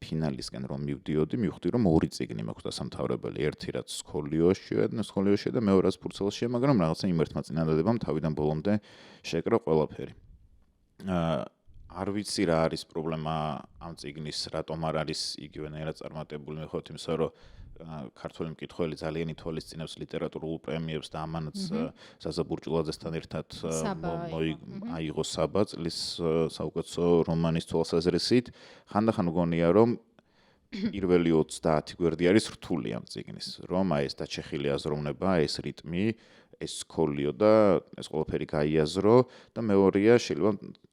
ფინალისკენ რომ მივდიოდი, მივხვდი რომ ორი წიგნი მაქვს დასამთავრებელი, ერთი რაც სკოლიოშია და მეორე რაც ფურცელშია, მაგრამ რაღაცა იმ ერთმა წინადადებამ თავიდან ბოლომდე შეკრა ყველაფერი. არ ვიცი რა არის პრობლემა ამ წიგნის, რატომ არ არის იგივენაირად წარმატებული, მიუხედავად იმისა, რომ ქართველი მკითხველი ძალიან ითვალისწინებს ლიტერატურულ პრემიებს და ამანაც ზაზა ბურჭულაძესთან ერთად აიღო საბა წლის საუკეთესო რომანის თვალსაზრისით. ხანდახან მგონია, რომ პირველი 30 გვერდი არის რთული ამ წიგნის, რომ აი ეს დაჩეხილი აზროვნება, ეს რიტმი, ეს სკოლიო და ეს ყველაფერი გაიაზრო და მეორეა შეიძლება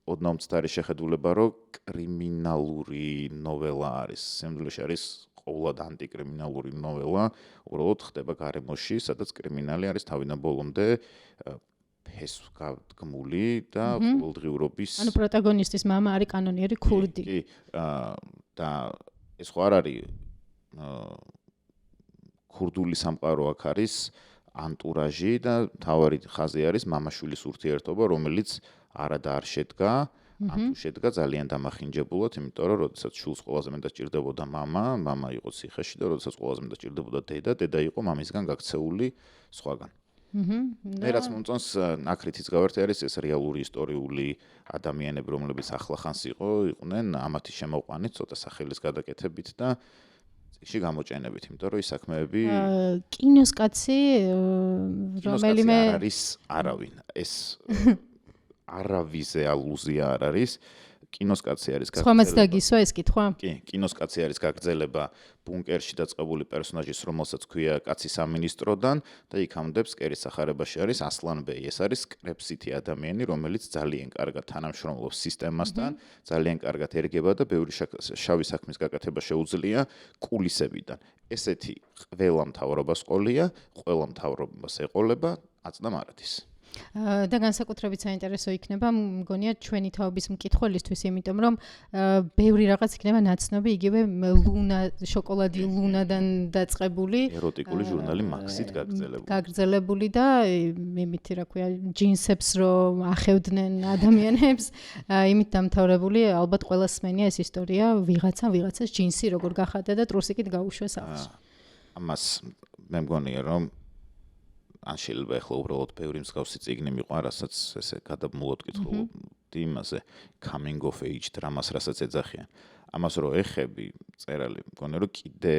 ოდნავ მცდარი შეხედულება, რომ კრიმინალური ნოველა არის. სამდვილეში არის ყოველად ანტიკრიმინალური ნოველა, უბრალოდ ხდება გარემოში, სადაც კრიმინალი არის თავიდან ბოლომდე ფესვგადგმული და ყოველდღიურობის. ანუ პროტაგონისტის მამა არის კანონიერი ქურდი. კი, და ეს ხო არ არის ქურდული სამყარო აქ არის ანტურაჟი და თავარი ხაზი არის მამაშვილის ურთიერთობა, რომელიც არადა არ შედგა, ან თუ შედგა ძალიან დამახინჯებულად, იმიტომ რომ როდესაც შვილს ყველაზე მეტად ჭირდებოდა მამა იყო ციხეში და როდესაც ყველაზე მეტად ჭირდებოდა დედა იყო მამისგან გაქცეული სხვაგან. მე რაც მომწონს ნაკრითიც გავერთე არის ეს რეალური ისტორიული ადამიანები, რომლებიც ახლახანს იყვნენ ამათი შემოყვანით, ცოტა სახელის გადაკეთებით და წიგნში გამოჭენებით, იმიტომ რომ ის საქმეები კინოს კაცი რომელიმე არის არავინ. ეს არავიზე ალუზია არ არის. კინოს კაცი არის გაგრძელება. სხვამაც დაგისვა ეს კითხვა? კი, კინოს კაცი არის გაგრძელება ბუნკერში დაწყებული პერსონაჟის, რომელსაც ქვია კაცი სამინისტროდან და იქ ამდებს კერის სახარებაში არის ასლანბეი. ეს არის კრეფსითი ადამიანი, რომელიც ძალიან კარგად თანამშრომლობს სისტემასთან, ძალიან კარგად ერგება და ბევრი შავი საქმის გაკეთება შეუძლია კულისებიდან. ესეთი ყველა მთავრობას ყოლია, ყველა მთავრობას ეყოლება აწდა მარადის. და განსაკუთრებით საინტერესო იქნება, მგონია ჩვენი თაობის მკითხველისთვის, იმიტომ რომ ბევრი რაღაც იქნება ნაცნობი, იგივე შოკოლადი ლუნადან დაწყებული, ეროტიკული ჟურნალი მაქსით გაგრძელებული და იმითი რა ქვია, ჯინსებს რომ ახევდნენ ადამიანებს, იმით დამთავრებული, ალბათ ყველას სმენია ეს ისტორია, ვიღაცას ჯინსი როგორ გახადა და ტრუსიკით გაუშვეს სახლში. ამას მე მგონია რომ ან შეიძლება ახლა უბრალოდ ბევრი მსგავსი წიგნი მიყვა, რასაც ესე გადაბმულად კითხულობდი იმაზე coming of age დრამას, რასაც ეძახიან. ამას რო ეხები, წერალი მგონია რომ კიდე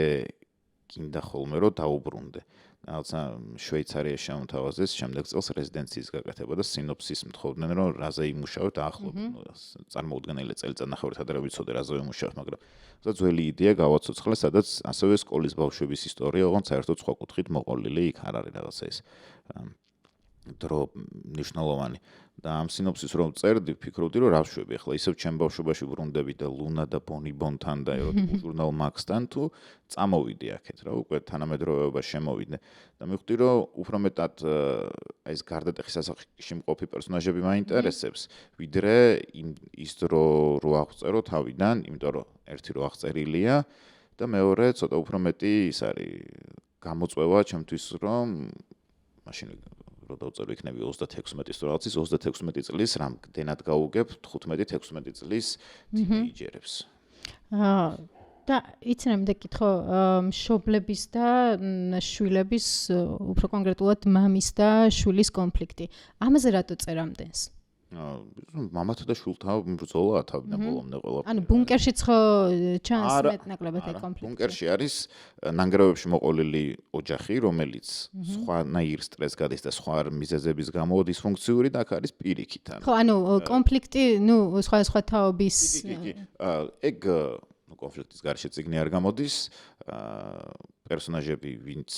გინდა ხოლმე რომ დაუბრუნდე. რაღაცა შვეიცარიაში შემოთავაზეს შემდეგ წელს რეზიდენციის გაკეთება და სინოფსის მთხოვდნენ რომ რაზე იმუშავებთ ახლობლად. წარმოუდგენელი წელიწადნახევრის ადრე ვიცოდე რაზე იმუშავებთ, მაგრამ ძველი იდეა გავაცოცხლე, სადაც ასევე სკოლის ბავშვების ისტორია, ოღონდ საერთოდ სხვა კუთხით მოყოლილი, იქ არ არის რაღაცა ეს დრო ნიშნულოვანი. და ამ სინოფსის რომ წერდი, ფიქრობდი რომ რა ვშვები, ახლა ისევ ჩემ ბავშვობაში ვრუნდები და ლუნა და ბონი ბონთან და ეროტიკულ ჟურნალ მაქსთან თუ წამოვიდი აქეთ რა, უკვე თანამედროვეობა შემოვიდე და მივხვდი რომ უფრო მეტად აი ეს გარდატეხის ასაკში მყოფი პერსონაჟები მაინტერესებს, ვიდრე ის დრო რო აღწერო თავიდან, იმიტომ რომ ერთი რო აღწერილია და მეორე ცოტა უფრო მეტი ის არის გამოწვევა ჩემთვის რომ მაშინ რო დავწერო იქნები 36 თუ რაღაცის 36 წლის რამდენად გაუგებ 15-16 წლის თინეიჯერებს. და იცნებდა კითხო მშობლების და შვილების უფრო კონკრეტულად მამის და შვილის კონფლიქტი. ამაზე რატო წერ ამდენს? მამათა და შვილთა ბრძოლა თავიდან ბოლომდე ყველაფერი. ანუ ბუნკერშიც ხო ჩანს მეტნაკლებად აი კონფლიქტი. ბუნკერში არის ნანგრევებში მოყოლილი ოჯახი, რომელიც სხვანაირ სტრესს გადის და სხვა მიზეზების გამო დისფუნქციური და აქ არის პირიქით. ხო, ანუ კონფლიქტი, სხვა თაობის ეგ კონფლიქტის გარშე წიგნი არ გამოდის, პერსონაჟები ვინც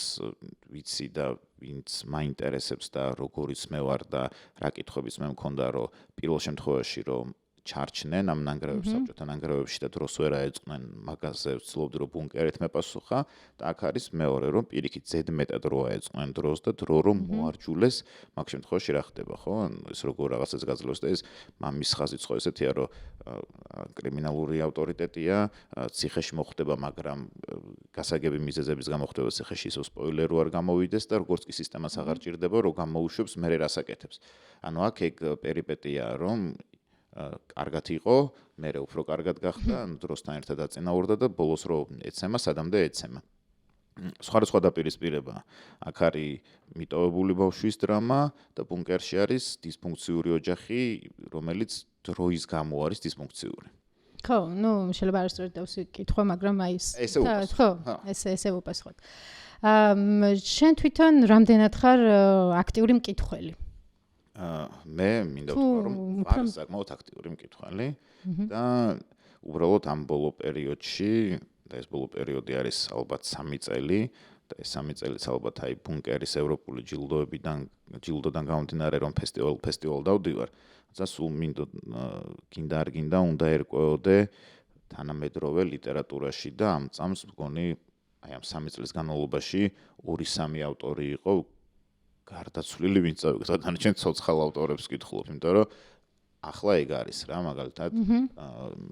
ვიცი და ვინც მაინტერესებს და როგორიც მე ვარ და რა კითხვებიც მე მქონდა რომ პირველ შემთხვევაში რომ ჩარჩნენ ამ ნანგრევებს საბჭოთა ნანგრევებში და დროს ვერ აეწყნენ მაგაზე ვცდილობდი რომ ბუნკერით მეპასუხა და აქ არის მეორე რომ პირიქით ზედმეტად რო აეწყნენ დროს და დრო რომ მოარჯულეს მაგ შემთხვევაში რა ხდება ხო ეს როგორ რაღაცას გაძლევს და ეს მამის ხაზიც ხო ესეთია რომ კრიმინალური ავტორიტეტია ციხეში მოხვდება მაგრამ გასაგები მიზეზების გამოხდებას ეხეში ისო სპოილერი არ გამოვიდეს და როგორც კი სისტემას აღარ ჭირდება, რომ გამოუშვებს მე რასაკეთებს. ანუ აქ ეგ პერიპეტიაა, რომ კარგად იყო, მე უფრო კარგად გახდა, დროსთან ერთად აწინაურდა და ბოლოს რომ ეცემა, სადამდე ეცემა. სხვა დაპირისპირება. აქ არის მიტოვებული ბავშვის დრამა და ბუნკერში არის დისფუნქციური ოჯახი, რომელიც დროის გამო არის დისფუნქციური. ხო, შეიძლება არასწორად დავსიკითხო, მაგრამ აი ეს ხო, ესე უპასუხოთ. შენ თვითონ რამდენად ხარ აქტიური მკითხველი? მე მინდა ვთქვა, რომ ვარ საკმაოდ აქტიური მკითხველი და უბრალოდ ამ ბოლო პერიოდში და ეს ბოლო პერიოდი არის ალბათ 3 წელი და ეს 3 წელიც ალბათ აი ბუნკერის ევროპული ჯილდოდან გამომდინარე რომ ფესტივალ დავდივარ, და სულ გინდა არ გინდა უნდა ერკვეოდე თანამედროვე ლიტერატურაში და ამ წამს მგონი აი ამ 3 წლის განმავლობაში 2-3 ავტორი იყო გარდაცვლილი, ვინც წავიდა დანარჩენ ცოცხალ ავტორებს ვკითხულობ, იმიტომ რომ ახლა ეგ არის რა, მაგალითად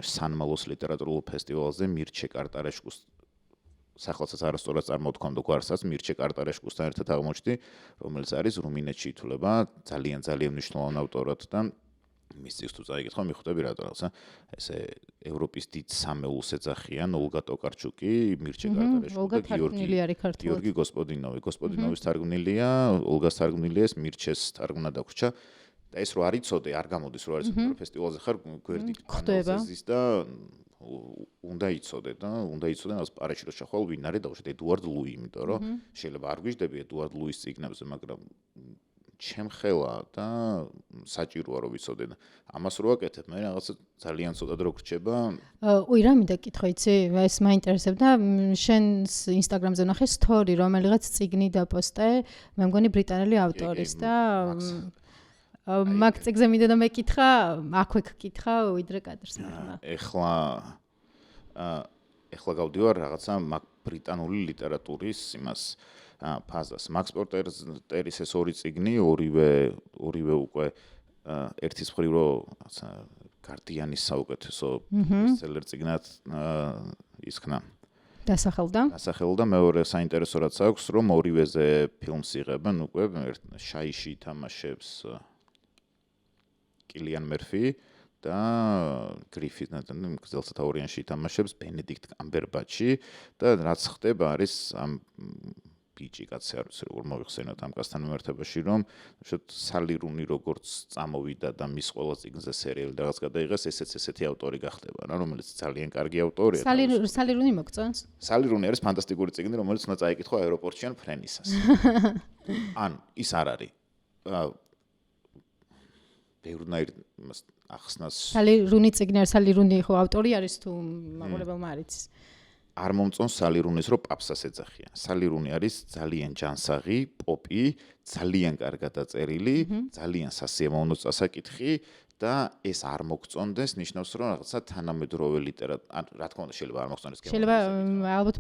სან-მალოს ლიტერატურულ ფესტივალზე მირჩე კარტარეშკუს სახელსაც არასწორად წარმოვთქვამდა გვარსაც მირჩე კარტარეშკუსთან ერთად აღმოჩნდი, რომელიც არის რუმინეთში ითვლება ძალიან მნიშვნელოვან ავტორად და მის წიგნს თუ წაიკითხო, მიხვდები რატო რაღაცა ესე ევროპის დიდ სამეულს ეძახიან ოლგა ტოკარჩუკი, მირჩე კარტარეშკუ და გიორგი გოსპოდინოვი. გოსპოდინოვის თარგმნილია, ოლგას თარგმნილია, ეს მირჩეს თარგმნა დაგვრჩა. და ეს რო არ იცოდე, არ გამოდის რო არ იცოდე, ფესტივალზე ხარ, გვერდით პანელზეს და უნდა იცოდე მას პარეში რო შეხვალ ვინ არის დავუშვათ ედუარდ ლუი, იმიტომ რომ შეიძლება არ გვიждები ედუარდ ლუის წიგნებზე, მაგრამ ჩემხელა და საჭიროა რომ ვიცოდე და ამას რო აკეთებ, მე რაღაცა ძალიან ცოტად რო გრჩება. უი, რა მინდა კითხო, იცი, ეს მაინტერესებდა, შენს ინსტაგრამზე ნახე სტორი, რომელიღაც წიგნი დაპოსტე, მე მგონი ბრიტანელი ავტორის და მაგ წიგნზე მინდა და მეკითხა, აქვე გკითხა, ვიდრე კადრს ნახა. ეხლა გავდივარ რაღაცა მაგ ბრიტანული ლიტერატურის იმას ფაზას. მაქს პორტერის ეს 2 წიგნი, ორივე უკვე ერთის მხრივ რომ გარდიანის საუკეთესო ბესტსელერ წიგნად ისქნა. დასახელდა, მეორე საინტერესო რაც აქვს, რომ ორივეზე ფილმს იღებენ უკვე შაიში ითამაშებს კილიან მერფი და გრიფით გრძელსათაურიანში ითამაშებს ბენედიქტ კამბერბაჩი და რაც ხდება არის ამ ბიჭი კაცი არ ვიცი როგორ მოიხსენოთ ამ კაცთან მიმართებაში, რომ სალი რუნი როგორც წამოვიდა და მის ყველა წიგნზე სერიალი და რაღაც გადაიღეს, ესეთი ავტორი გახდება რა, რომელიც ძალიან კარგი ავტორია. სალი რუნი მოგწონს? სალი რუნი არის ფანტასტიკური წიგნი, რომელიც უნდა წაიკითხო აეროპორტში ან ფრენისას. ან ის არ არის ბევრნაირ ახსნას. სალი რუნი წიგნი არის, სალი რუნი ხო ავტორი არის თუ მაყურებელმა არ იცის? არ მომწონს სალი რუნის რო პაპსას ეძახიან. სალი რუნი არის ძალიან ჯანსაღი, პოპი, ძალიან კარგად დაწერილი, ძალიან სასიამოვნო წასაკითხი და ეს არ მოგწონდეს, ნიშნავს რომ რაღაცა თანამედროვე ლიტერატურა, რა თქმა უნდა შეიძლება არ მოგწონდეს. შეიძლება ალბათ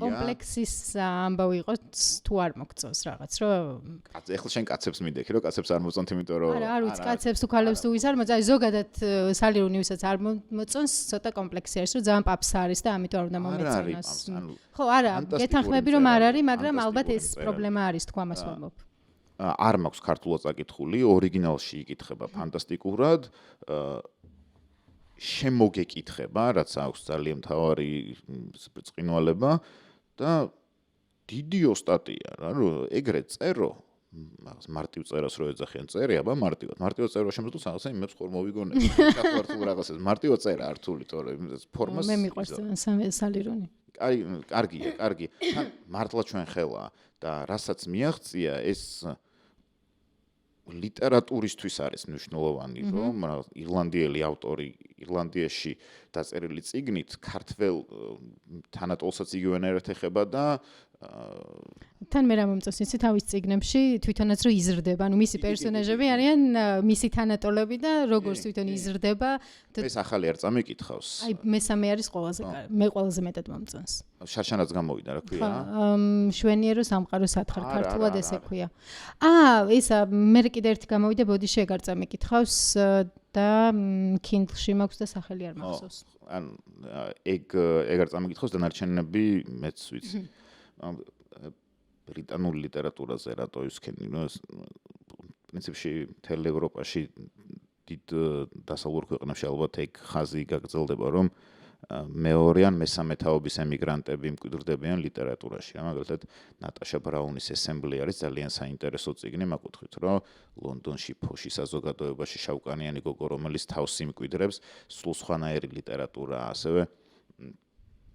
კომპლექსის ამბავი იყოს თუ არ მოგწონს რაღაც, რომ ეხლა შენ კაცებს მიდექი, რომ კაცებს არ მოწონთ, იმიტომ რომ არ ვიცი, კაცებს თუ ქალებს თუ ვის არ მოწონს, ზოგადად სალი რუნი ვისაც არ მოწონს, ცოტა კომპლექსი არის, რომ ძალიან პაპს არის და ამიტომ არ უნდა მომეწონოს. ხო, არა, გეთანხმები რომ არ არის, მაგრამ ალბათ ეს პრობლემა არის, თქვა ამას ვამბობ. არ მაქვს ქართულად წაკითხული, ორიგინალში იკითხება ფანტასტიკურად, შემოგეკითხება, რაც აქვს ძალიან მთავარი ბრწყინვალება და დიდი ოსტატია რა, რომ ეგრე წერო, მარტივ წერას რო ეძახიან, წერე, აბა მარტივად წერო შემოწმოს რაღაცა იმებს ხომ მოვიგონებ. ქართულად რაღაცას მარტივად წერა რთული, თორემ ფორმას მე მიყვარს სალი რუნი. კარგია. მართლა ჩვენ ხელა და რასაც მიაღწია ეს ლიტერატურისთვის არის მნიშვნელოვანი, რომ ირლანდიელი ავტორი ირლანდიაში დაწერილი წიგნით ქართველ თანატოლსაც იგივენერად ეხება და თან მე რა მომწონს იცი თავის წიგნებში თვითონაც რომ იზრდება, ანუ მისი პერსონაჟები არიან მისი თანატოლები და როგორც თვითონ იზრდება. ეს ახალი არ წამიკითხავს. აი მესამე არის მე ყველაზე მეტად მომწონს. შარშანაც გამოვიდა, რა ქვია? შვენიერო სამყარო სათხარ ქართულად ესე ქვია. ისა მე კიდე ერთი გამოვიდა, ბოდიში ეგარ წამიკითხავს და Kindle-ში მაქვს და სახელი არ მახსოვს. ან ეგ არ წამიგითხოს დანარჩენები მეც ვიცი. ბრიტანულ ლიტერატურაზე რატო ისქენი, პრინციპში მთელ ევროპაში დიდ დასავლურ ქვეყნებში ალბათ ეგ ხაზი გაგრძელდება, რომ მეორე ან მესამე თაობის ემიგრანტები მკვიდრდებიან ლიტერატურაში. მაგალითად, ნატაშა ბრაუნის ესემბლი არის ძალიან საინტერესო წიგნი, მაგუთხით, რომ ლონდონში ფოში საზოგადოებაში შავკანიანი გოგო, რომელიც თავს იმკვიდრებს, სულ სხვანაირი ლიტერატურა, ასევე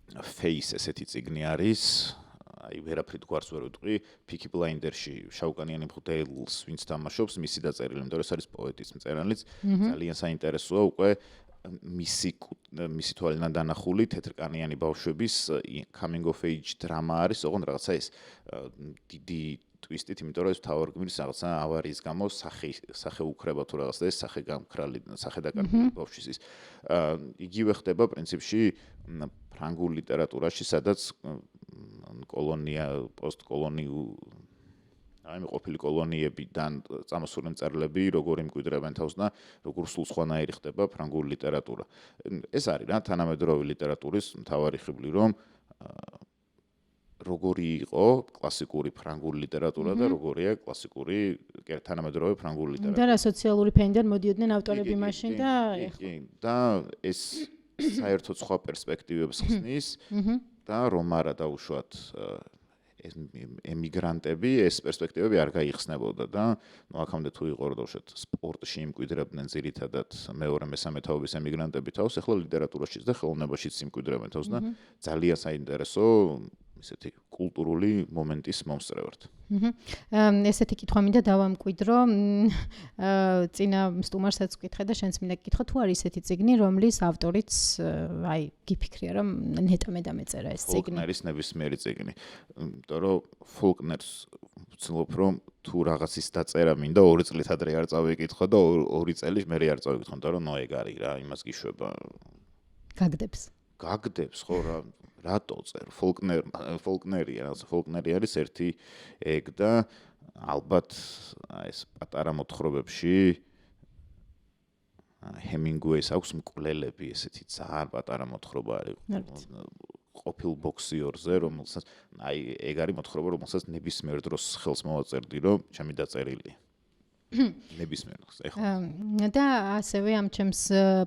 Face ესეთი წიგნი არის. აი ვერაფრით გვარს ვერ ვიტყვი, Peaky Blinders-ში შავკანიანი მღვდელს ვინც თამაშობს, მისი დაწერილი, იმიტომ რომ ეს არის პოეტის მწერალიც, ძალიან საინტერესოა უკვე მისი თვალიდან დანახული თეთრკანიანი ბავშვების coming of age დრამა არის, ოღონდ რაღაცა ეს დიდი ტვისტით, იმიტომ რომ ეს მთავარი გმირის რაღაცა ავარიის გამო სახე უქრება თუ რაღაცა ეს სახე გამქრალი, სახე დაკარგული ბავშვის ის. იგივე ხდება პრინციპში ფრანგულ ლიტერატურაში, სადაც კოლონია, პოსტკოლონიურ აი ყოფილი კოლონიებიდან წამოსული მწერლები როგორ იმკვიდრებენ თავს და როგორ სულ სხვანაირი ხდება ფრანგული ლიტერატურა. ეს არის რა თანამედროვე ლიტერატურის მთავარი ხიბლი, რომ როგორი იყო კლასიკური ფრანგული ლიტერატურა და როგორია κλასიკური თანამედროვე ფრანგული ლიტერატურა. და რა სოციალური ფენიდან მოდიოდნენ ავტორები მაშინ და და ეს საერთოდ სხვა პერსპექტივებს ხსნის და რომ არა დაუშვათ ემიგრანტები ეს პერსპექტივები არ გაიხსნებოდა და აქამდე თუ იყო რომ სპორტში იმკვიდრებდნენ ძირითადად მეორე მესამე თაობის ემიგრანტები თავს, ახლა ლიტერატურაშიც და ხელოვნებაშიც იმკვიდრებენ თავს და ძალიან საინტერესო ისეთი კულტურული მომენტის მომსწრე ვართ. ესეთი კითხვა მინდა დავამკვიდრო. წინა სტუმარსაც ვკითხე და შენც მინდა გკითხო, თუ არის ესეთი წიგნი, რომლის ავტორიც აი გიფიქრია, რომ ნეტამე დამეწერა ეს წიგნი. ფოლკნერის ნებისმიერი წიგნი. იმიტომ რომ ფოლკნერს ვცდილობ რომ თუ რაღაცის დაწერა მინდა 2 წლით ადრე არ წავიკითხო და 2 წელი მე არ წავიკითხო, იმიტომ რომ ეგ არის რა, იმას გიშვება. გაგდებს ხო რა რატო წერ ფოლკნერია რაღაცა ფოლკნერი არის ერთი ეგ და ალბათ ეს პატარა მოთხრობებში ჰემინგუეის აქვს მკვლელები ესეთი ძალიან პატარა მოთხრობა არის ყოფილ ბოქსიორზე რომელსაც აი ეგ არის მოთხრობა რომელსაც ნებისმიერ დროს ხელს მოვაწერდი რომ ჩემი დაწერილია ნებისმიერ დროს ეხლა და ასევე ამ ჩემს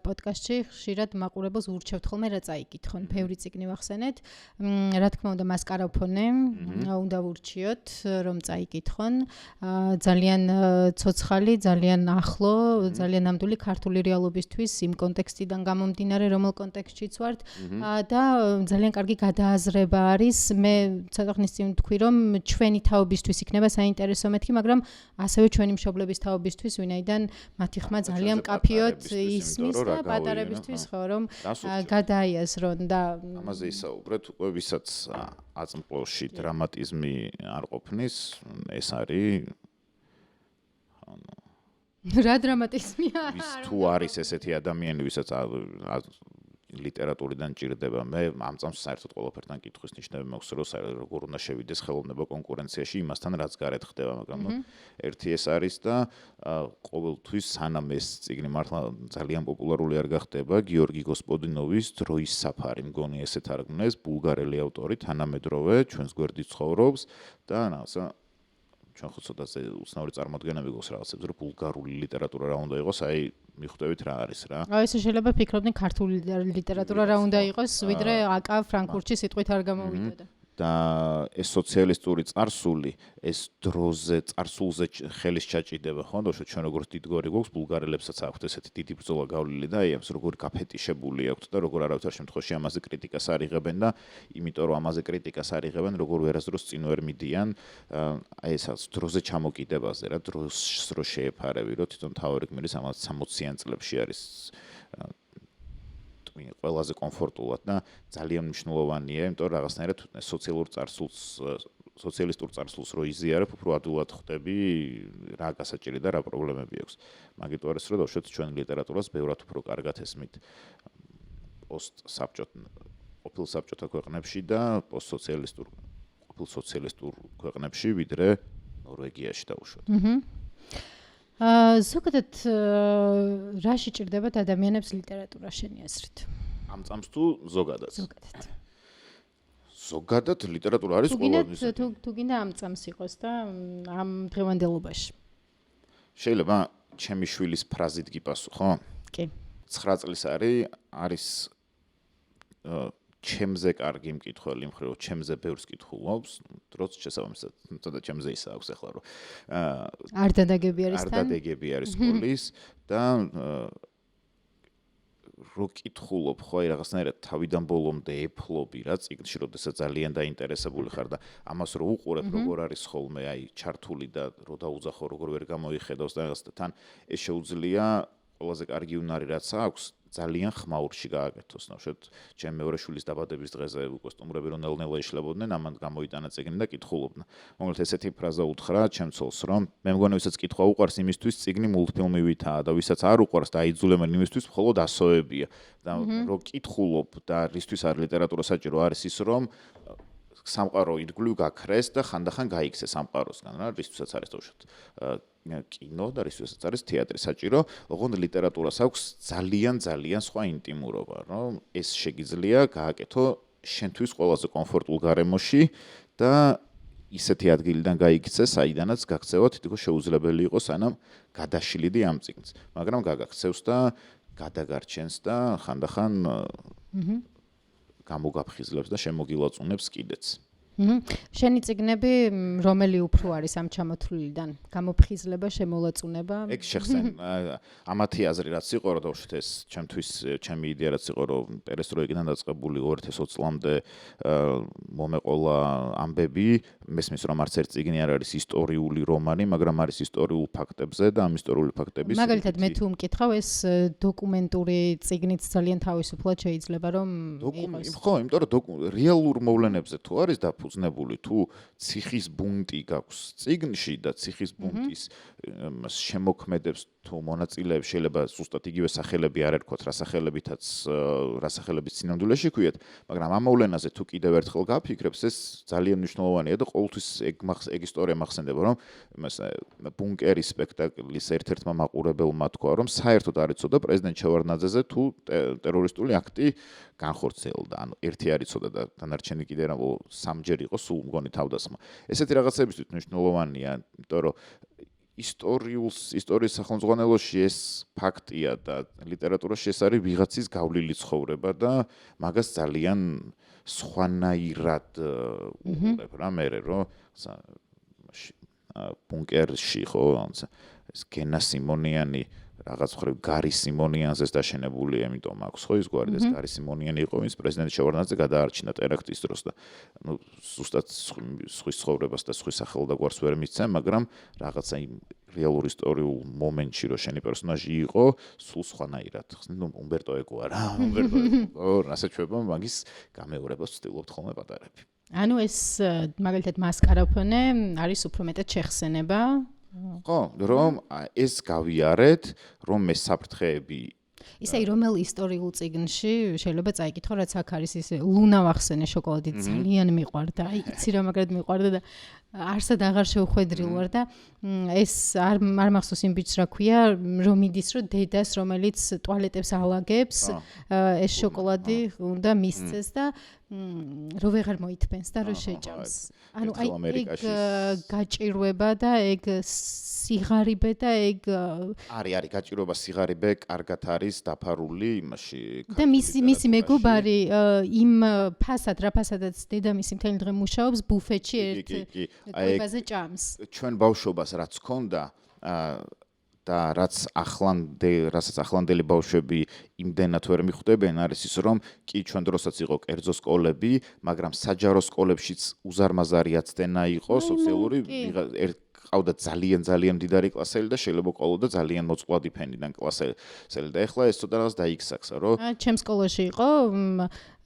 პოდკასტში ხშირად მაყურებელს ურჩევთ ხოლმე რა წაიკითხონ ბევრი წიგნი ვახსენეთ რა თქმა უნდა მასკარაფონე უნდა ვურჩიოთ რომ წაიკითხონ ძალიან ცოცხალი ძალიან ახლო ძალიან ნამდვილი ქართული რეალობისთვის იმ კონტექსტიდან გამომდინარე რომელ კონტექსტშიც ვართ და ძალიან კარგი გადააზრება არის მე ცოტა ხნის წინ ვთქვი რომ ჩვენი თაობისთვის იქნება საინტერესო მეთქი მაგრამ ასევე ჩვენი მშობლების თაობისთვის, ვინაიდან მათი ხმა ძალიან მკაფიოდ ისმის და პატარებისთვის ხო რომ გადაიაზრონ და ამაზე ისაუბრეთ უკვე ვისაც აწმყოში დრამატიზმი არ ყოფნის, ეს არის რა დრამატიზმია? ვის თუ არის ესეთი ადამიანი, ვისაც ლიტერატურიდან ჭირდება მე ამ წამს საერთოდ ყველაფერთან კითხვის ნიშნები მაქვს რომ როგორ უნდა შევიდეს ხელოვნება კონკურენციაში იმასთან რაც გარეთ ხდება მაგრამ ერთი ეს არის და ყოველთვის სანამ ეს წიგნი მართლა ძალიან პოპულარული არ გახდება გიორგი გოსპოდინოვის დროის საფარი მგონი ესეთ თარგმნეს ბულგარელი ავტორი თანამედროვე ჩვენს გვერდით ცხოვრობს და რაღაცა ჩვენ ხო ცოტა უცნაური წარმოდგენები გვაქვს რაღაცებზე რომ ბულგარული ლიტერატურა რა უნდა იყოს აი მიხვდებით რა არის რა. აი ესე შეიძლება ფიქრობდნენ ქართული ლიტერატურა რა უნდა იყოს, ვიდრე აკა ფრანკფურტში სიტყვით არ გამოვიდოდა. და ეს სოციალისტური წარსული, ეს დროზე წარსულზე ხელის ჩაჭიდება, ხო? თორე ჩვენ როგორც დიდგვარი გვაქვს, ბულგარელებსაც აქვთ ესეთი დიდი ბრძოლა გავლილი და აი ამას როგორ გაფეტიშებული აქვთ და როგორ არავითარ შემთხვევაში ამაზე კრიტიკას არ იღებენ და იმიტომ რომ ამაზე კრიტიკას არ იღებენ, როგორ ვერასდროს წინ ვერ მიდიან, აი ესაც დროზე ჩამოკიდებაზე რა, დროს რო შეეფარები, რომ თვითონ თავი გმირის ამას 60-იან წლებში არის ყველაზე კომფორტულად და ძალიან მნიშვნელოვანია, იმიტომ რომ რაღაცნაირად სოციალისტურ წარსულს რო იზიარებ, უფრო ადვილად ხვდები რა გასაჭირი და რა პრობლემები აქვს. მაგით არის რომ დავშვათ ჩვენ ლიტერატურას ბევრად უფრო კარგად ესმით ყოფილ საბჭოთა ქვეყნებში და ყოფილ სოციალისტურ ქვეყნებში, ვიდრე ნორვეგიაში დავუშვათ. ზოგადად რაში ჭირდებათ ადამიანებს ლიტერატურა შენი აზრით? ამ წამს თუ ზოგადად? ზოგადად ლიტერატურა არის ყოველთვის. თუ გინდა ამ წამს იყოს და ამ დღევანდელობაში. შეიძლება ჩემი შვილის ფრაზით გიპასუხო? კი. 9 წლის არის ჩემზე კარგი მკითხველი, მხრივ ჩემზე ბევრს კითხულობს, დროც შესაბამისად, თუმცა ჩემზე ისა აქვს ახლა რომ არ დადაგები არის თან? არ დადაგები არის სკოლის და რო კითხულობ ხო აი რაღაცნაირად თავიდან ბოლომდე ეფლობი რა წიგნში, როდესაც ძალიან დაინტერესებული ხარ და ამას რო უყურებ როგორ არის ხოლმე აი ჩართული და რო დაუძახო როგორ ვერ გამოიხედავს და რაღაც და თან ეს შეუძლია ყველაზე კარგი უნარი რაც აქვს ძალიან ხმაურში გააკეთოს. ნახეთ, ჩემ მეორე შვილის დაბადების დღეზე უკვე სტუმრები რო ნელ-ნელა იშლებოდნენ, ამან გამოიტანა წიგნი და კითხულობდნენ. მოკლედ ესეთი ფრაზა უთხრა ჩემ ცოლს, რომ მე მგონი ვისაც კითხვა უყვარს იმისთვის წიგნი მულტფილმივითაა და ვისაც არ უყვარს და აიძულებენ იმისთვის მხოლოდ ასოებია. და რო კითხულობ და რისთვის არის ლიტერატურა საჭირო არის ის რომ სამყარო ირგვლივ გაქრეს და ხანდახან გაიქცეს სამყაროსგან რა, რისთვისაც არის თავშოთ კინო და რისთვისაც არის თეატრი საჭირო, ოღონდ ლიტერატურას აქვს ძალიან სხვა ინტიმურობა, რომ ეს შეგიძლია გააკეთო შენთვის ყველაზე კომფორტულ გარემოში და ისეთი ადგილიდან გაიქცეს, საიდანაც გაქცევა თითქოს შეუძლებელი იყოს, სანამ გადაშლიდი ამ წიგნს, მაგრამ გაგაქცევს და გადაგარჩენს და ხანდახან გამოგაფხიზლებს და შემოგილაწუნებს კიდეც. შენი წიგნები რომელი უფრო არის ამ ჩამოთვლილიდან? გამოფხიზლება, შემოლაწუნება? ეგ შეხსენ ამათი აზრი რაც იყო რომ დავშვით ეს ჩემთვის ჩემი იდეა რაც იყო რომ პერესტროიკიდან დაწყებული 2020 წლამდე მომეყოლა ამბები, მესმის რომ არც ერთ წიგნი არ არის ისტორიული რომანი, მაგრამ არის ისტორიულ ფაქტებზე და ამ ისტორიული ფაქტების მაგალითად მე თუ მკითხავ ეს დოკუმენტური წიგნიც ძალიან თავისუფლად შეიძლება რომ იყოს. ხო, იმიტომ რომ რეალურ მოვლენებზე თუ არის დაფუძნებული, თუ ციხის ბუნტი გაქვს წიგნში და ციხის ბუნტის შემოქმედებს თუ მონაწილეებს შეიძლება ზუსტად იგივე სახელები არ ერქვათ, რა სახელებიც სინამდვილეში ქვიათ, მაგრამ ამ მოვლენაზე თუ კიდევ ერთხელ გაფიქრებს, ეს ძალიან მნიშვნელოვანია და ყოველთვის ეგ ისტორია მახსენდება, რომ ბუნკერის სპექტაკლის ერთ-ერთმა მაყურებელმა თქვა, რომ საერთოდ არ იცოდა პრეზიდენტ შევარდნაძეზე თუ ტერორისტული აქტი განხორციელდა. ანუ ერთი არ იცოდა და დანარჩენი კიდე სამჯერ იყო სულ მგონი თავდასხმა. ესეთი რაღაცებისთვის მნიშვნელოვანია, იმიტომ რომ ისტორიის სახელმძღვანელოში ეს ფაქტია და ლიტერატურაში ეს არის ვიღაცის გავლილი ცხოვრება და მაგას ძალიან სხვანაირად უყურებ რა მე რომ ბუნკერში ხო ეს გენა სიმონიანი რაღაც ხრივ გარი სიმონიანზეს დაშენებული, ამიტომ აქვს ხო ის გვარი ეს გარი სიმონიანი იყო, ის პრეზიდენტ შევარდნაძე გადაარჩინა ტერაქტის დროს და ნუ ზუსტად სხვის ცხოვრებას და სხვის სახელდაგვარს ვერ მისცემ, მაგრამ რაღაცა იმ რეალურ ისტორიულ მომენტში რო შენი პერსონაჟი იყო, სულ სხვანაირად. ნუ უმბერტო ეკოა რა, უმბერტო ეკო, რასაჩვევა მაგის გამეორებას ვცდილობთ ხოლმე პატარები. ანუ ეს მაგალითად მასკარაფონე არის უფრო მეტად შეხსენება. ხო, რომ ეს გავიარეთ, რომ მე საფრთხეები ისე რომელ ისტორიულ წიგნში შეიძლება წაიკითხო, რაც აქ არის ისე ლუნა ვახსენე შოკოლადი ძალიან მიყვარდა. აი, იცი რა მაგრად მიყვარდა და არსად აღარ შევხვედრილ ვარ და ეს არ მახსოვს იმ ბიჭს რა ქვია, რომ მიდის რომ დედას რომელიც ტუალეტებს ალაგებს, ეს შოკოლადი უნდა მისცეს და რო ვეღარ მოითმენს და რო შეჭამს. ანუ აი ეგ გაჭირვება და ეგ სიღარიბე და ეგ არის გაჭირვება, სიღარიბე კარგად არის დაფარული იმაში. და მისი მეგობარი იმ რა ფასადაც დედამისი მთელი დღე მუშაობს ბუფეტში ერთ კვებაზე ჭამს. ჩვენ ბავშვობას რაც ჰქონდა და რასაც ახლანდელი ბავშვები იმდენად ვერ მიხვდებიან არის ის რომ კი ჩვენ დროსაც იყო კერძო სკოლები, მაგრამ საჯარო სკოლებშიც უზარმაზარი აცდენა იყო სოციალური ყავდა ძალიან მდიდარი კლასელი და შეიძლება ყოლოდა ძალიან მოწყვლადი ფენიდან კლასელი და ეხლა ეს ცოტა რაღაც დაიქსახსა რომ ჩემ სკოლაში იყო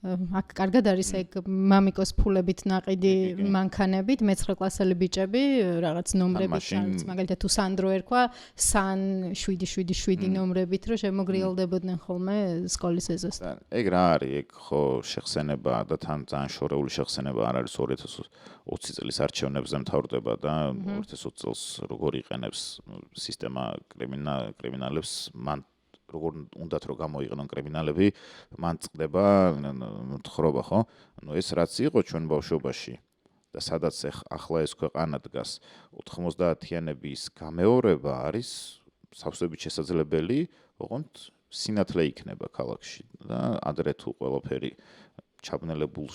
აქ კარგად არის ეგ მამიკოს ფულებით ნაყიდი მანქანებით, მე-9 კლასელი ბიჭები, რაღაც ნომრებით, რაღაც მაგალითად თუ სანდრო ერქვა, სან 777 ნომრებით, რომ შემოგრიალდებოდნენ ხოლმე სკოლის ეზოსთან. ეგ რა არის, ეგ ხო შეხსენება და თან ძალიან შორეული შეხსენება არ არის 2020 წლის არჩევნებზე მთავრდება და 2020 წელს როგორ იყენებს სისტემა კრიმინალებს მან როგორ უნდათ რომ გამოიყენონ კრიმინალები, მან წყდება თხრობა, ხო? ანუ ეს რაც იყო ჩვენ ბავშვობაში და სადაც ახლა ეს ქვეყანა დგას 90-იანების გამეორება არის სავსებით შესაძლებელი, ოღონდ სინათლე იქნება ქალაქში და ადრე თუ ყველაფერი ჩაბნელებულ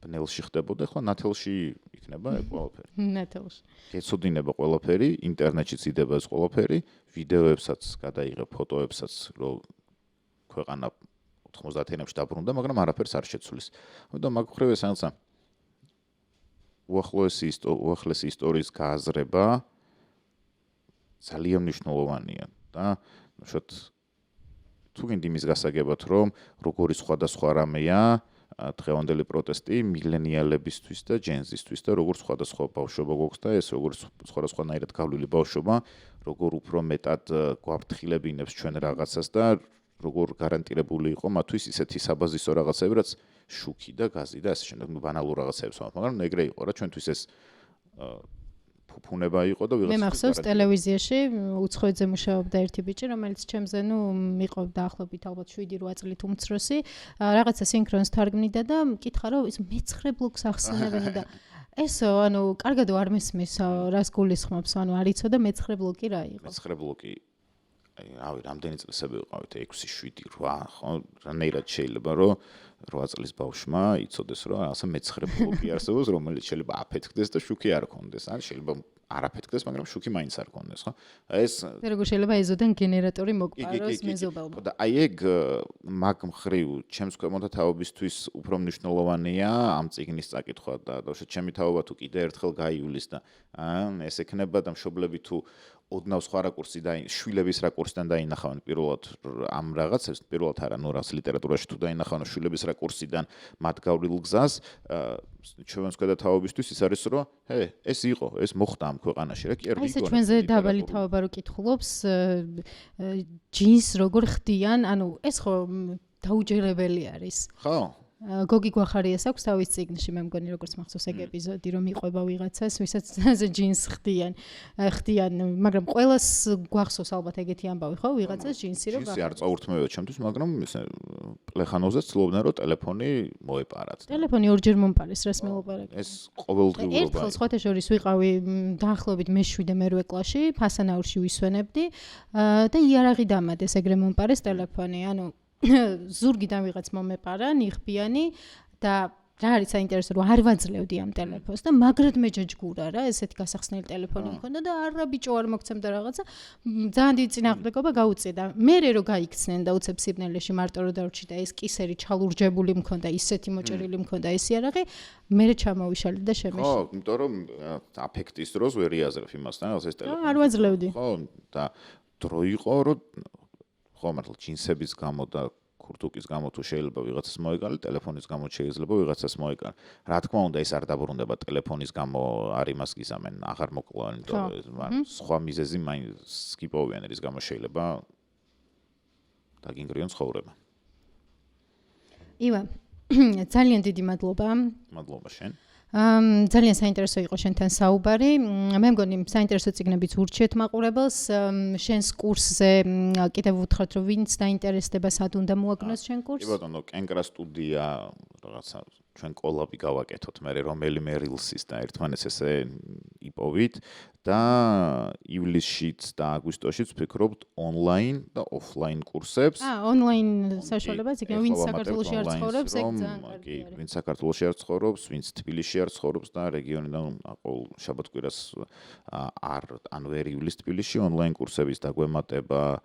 ბნელში ხდებოდა, ხო ნათელში იქნება ეგ ყველაფერი. ნათელში. ეცოდინება ყველაფერი, ინტერნეტშიც იდება ეს ყველაფერი, ვიდეოებსაც გადაიღებ, ფოტოებსაც, რომ ქვეყანა 90-იანებში დაბრუნდა, მაგრამ არაფერს არ შეცვლის. ამიტომ მაგ მხრივ ეს რაღაცა უახლესი ისტორიის გააზრება ძალიან მნიშვნელოვანია და უშუალოდ თუ გინდა იმის გასაგებად, რომ როგორი სხვადასხვა რამეა დღევანდელი პროტესტი მილენიალებისთვის და ჯენზისთვის და როგორ სხვადასხვა ბავშვობა გვაქვს და ეს როგორ სხვადასხვანაირად გავლილი ბავშვობა, როგორ უფრო მეტად გვაფრთხილებინებს ჩვენ რაღაცას და როგორ გარანტირებული იყო მათთვის ისეთი საბაზისო რაღაცები, რაც შუქი და გაზი და ასე შემდეგ, ბანალურ რაღაცებს ვამბობ, მაგრამ ეგრე იყო რა ჩვენთვის ეს ფუფუნება იყო და ვიღაცას მე მახსოვს ტელევიზიაში უცხოეთზე მუშაობდა ერთი ბიჭი, რომელიც ჩემზე იყო დაახლოებით ალბათ 7-8 წლით უმცროსი, რაღაცა სინქრონს თარგმნიდა და მკითხა რომ ის მე-9 ბლოკს ახსენებენ და ეს ანუ კარგად არ მესმის რას გულისხმობს, ანუ არ იცოდა მე-9 ბლოკი რა იყო. მე-9 ბლოკი რავი, რამდენი წლისები ვიყავით 6, 7, 8, ხო, რანაირად შეიძლება რომ 8 წლის ბავშვმა იცოდეს რომ რაღაცა მე-9 ბლოკი არსებობს, რომელიც შეიძლება აფეთქდეს და შუქი არ ქონდეს, ან შეიძლება არ აფეთქდეს, მაგრამ შუქი მაინც არ ქონდეს, ხო? ეს როგორ შეიძლება ეზოდან გენერატორი მოგპაროს მეზობელმა. და აი ეგ მაგ მხრივ ჩემს ქვემოთა თაობისთვის უფრო მნიშვნელოვანია ამ წიგნის წაკითხვა და ბავშვი ჩემი თაობა თუ კიდე ერთხელ გაივლის და ეს ექნება და მშობლები თუ ოდნავ სხვა რაკურსი და შვილების რაკურსიდან დაინახავენ პირველად ამ რაღაცებს, პირველად არა, ნუ რაღაც ლიტერატურაში თუ დაინახავენ შვილების რაკურსიდან მათ გავლილ გზას, ჩვენს ქვედათაობისთვის ის არის რომ, ეს იყო, ეს მოხდა ამ ქვეყანაში, რა კი არ ვიცი. აი ეს ჩვენზე დაბალი თაობა რო კითხულობს, ჯინს როგორ ხდიან, ანუ ეს ხო დაუჯერებელი არის. ხო. გოგი გვახარიას აქვს თავის წიგნში, მე მგონი როგორც მახსოვს ეგ ეპიზოდი, რომ იყვება ვიღაცას, ვისაც ჯინს ხდიან, მაგრამ ყველას გვახსოვს ალბათ ეგეთი ამბავი, ხო? ვიღაცას ჯინსი რო ჯინსი არ წაურთმევია ჩემთვის, მაგრამ პლეხანოვზე ცდილობდნენ რომ ტელეფონი მოეპარათ. ტელეფონი ორჯერ მომპარეს, რას მელაპარაკე. ეს ყოველდღიურობა. ერთხელ სხვათა შორის ვიყავი დაახლოებით მე-7 მე-8 კლასში, ფასანაურში ვისვენებდი და იარაღი დამადეს, ეგრე მომპარეს ტელეფონი, ანუ ზურგიდან ვიღაც მომეპარა, ნიღბიანი და რა არის საინტერესო, რომ არ ვაძლევდი ამ ტელეფონს და მაგრად მეჯაჯგურა რა, ესეთი გასახსნელი ტელეფონი მქონდა და არა ბიჭო არ მოგცემდა რაღაცა, ძალიან დიდი წინააღმდეგობა გაუწია და მერე რო გაიქცნენ და უცებ სიბნელეში მარტო რო დავრჩი და ეს კისერი ჩალურჯებული მქონდა, ისეთი მოჭრილი მქონდა ეს იარაღი, მერე ჩამოვიშალე და შემეშ. ხო, იმიტომ რომ აფექტის დროს ვერ იაზრებ იმასთან, ეს ტელეფონი. არ ვაძლევდი. ხო, და დრო იყო რომ ხო, მართლა ჯინსების გამო და ქურთუკის გამო თუ შეიძლება ვიღაცას მოეკალე, ტელეფონის გამო შეიძლება ვიღაცას მოეკალე. რა თქმა უნდა, ეს არ დაბრუნდება ტელეფონის გამო, არ იმას გიზამენ, აღარ მოკლავენ, მაგრამ სხვა მიზეზი მაინც გიპოვიან, რის გამო შეიძლება დაგინგრიონ ცხოვრება. ივა, ძალიან დიდი მადლობა. მადლობა შენ. ძალიან საინტერესო იყო შენთან საუბარი. მე მგონი საინტერესო წიგნებიც ურჩიეთ მაყურებელს. შენს კურსზე კიდევ ვუთხრათ, რომ ვინც დაინტერესდება, სად უნდა მოაგნოს შენ კურსს? კი ბატონო, კენკრა სტუდია რაღაცა ჩვენ კოლაბი გავაკეთოთ, მე რომელიმე რილსის და ერთმანეთს ესე იპოვით და ივლისშიც და აგვისტოშიც ვფიქრობთ ონლაინ და ოფლაინ კურსებს. ონლაინ საშუალებაც იქნება, ვინც საქართველოში არ ცხოვრობს, ეგ ძალიან კარგი არის. ვინც საქართველოში არ ცხოვრობს, ვინც თბილისში არ ცხოვრობს და რეგიონიდან ყოველ შაბათ-კვირას ან ვერ ივლის თბილისში ონლაინ კურსების დაგვემატება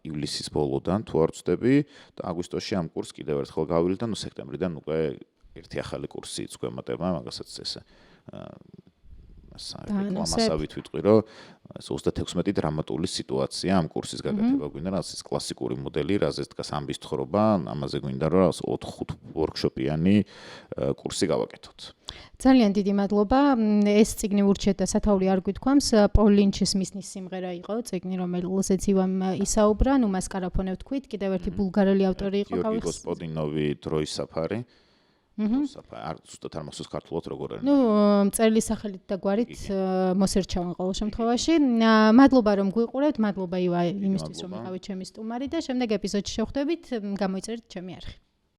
ივლისის ბოლოდან თუ არ ვწდები და აგვისტოში ამ კურსს კიდევ ერთხელ გავივლით და სექტემბრიდან უკვე ერთი ახალი კურსიც გვემატება, მაგასაც ესე რეკლამასავით ვიტყვი, რომ 36 დრამატული სიტუაცია ამ კურსის გაკეთება გვინდა, რაც ის კლასიკური მოდელი, რაზეც დგას ამბის თხრობა, ამაზე გვინდა რომ 4-5 ვორქშოპიანი კურსი გავაკეთოთ. ძალიან დიდი მადლობა. ეს წიგნი ურჩეთ და სათაური არ გვითქვამს. პოლ ლინჩის მისნის სიმღერა იყო, წიგნი რომელზეც ივამ ისაუბრა, ნუ მას კარაფონევ თქვით, კიდევ ერთი ბულგარელი ავტორი იყო, გიორგი გოსპოდინოვი, დროის საფარი. არ ზუსტად არ მახსოვს ქართულად როგორ არის. ნუ მწერლის სახელით და გვარით მოსერჩავენ ყოველ შემთხვევაში. მადლობა რომ გვიყურებთ, მადლობა ივა იმისთვის რომ იყავით ჩემი სტუმარი და შემდეგ ეპიზოდში შევხვდებით, გამოიწერეთ ჩემი არხი.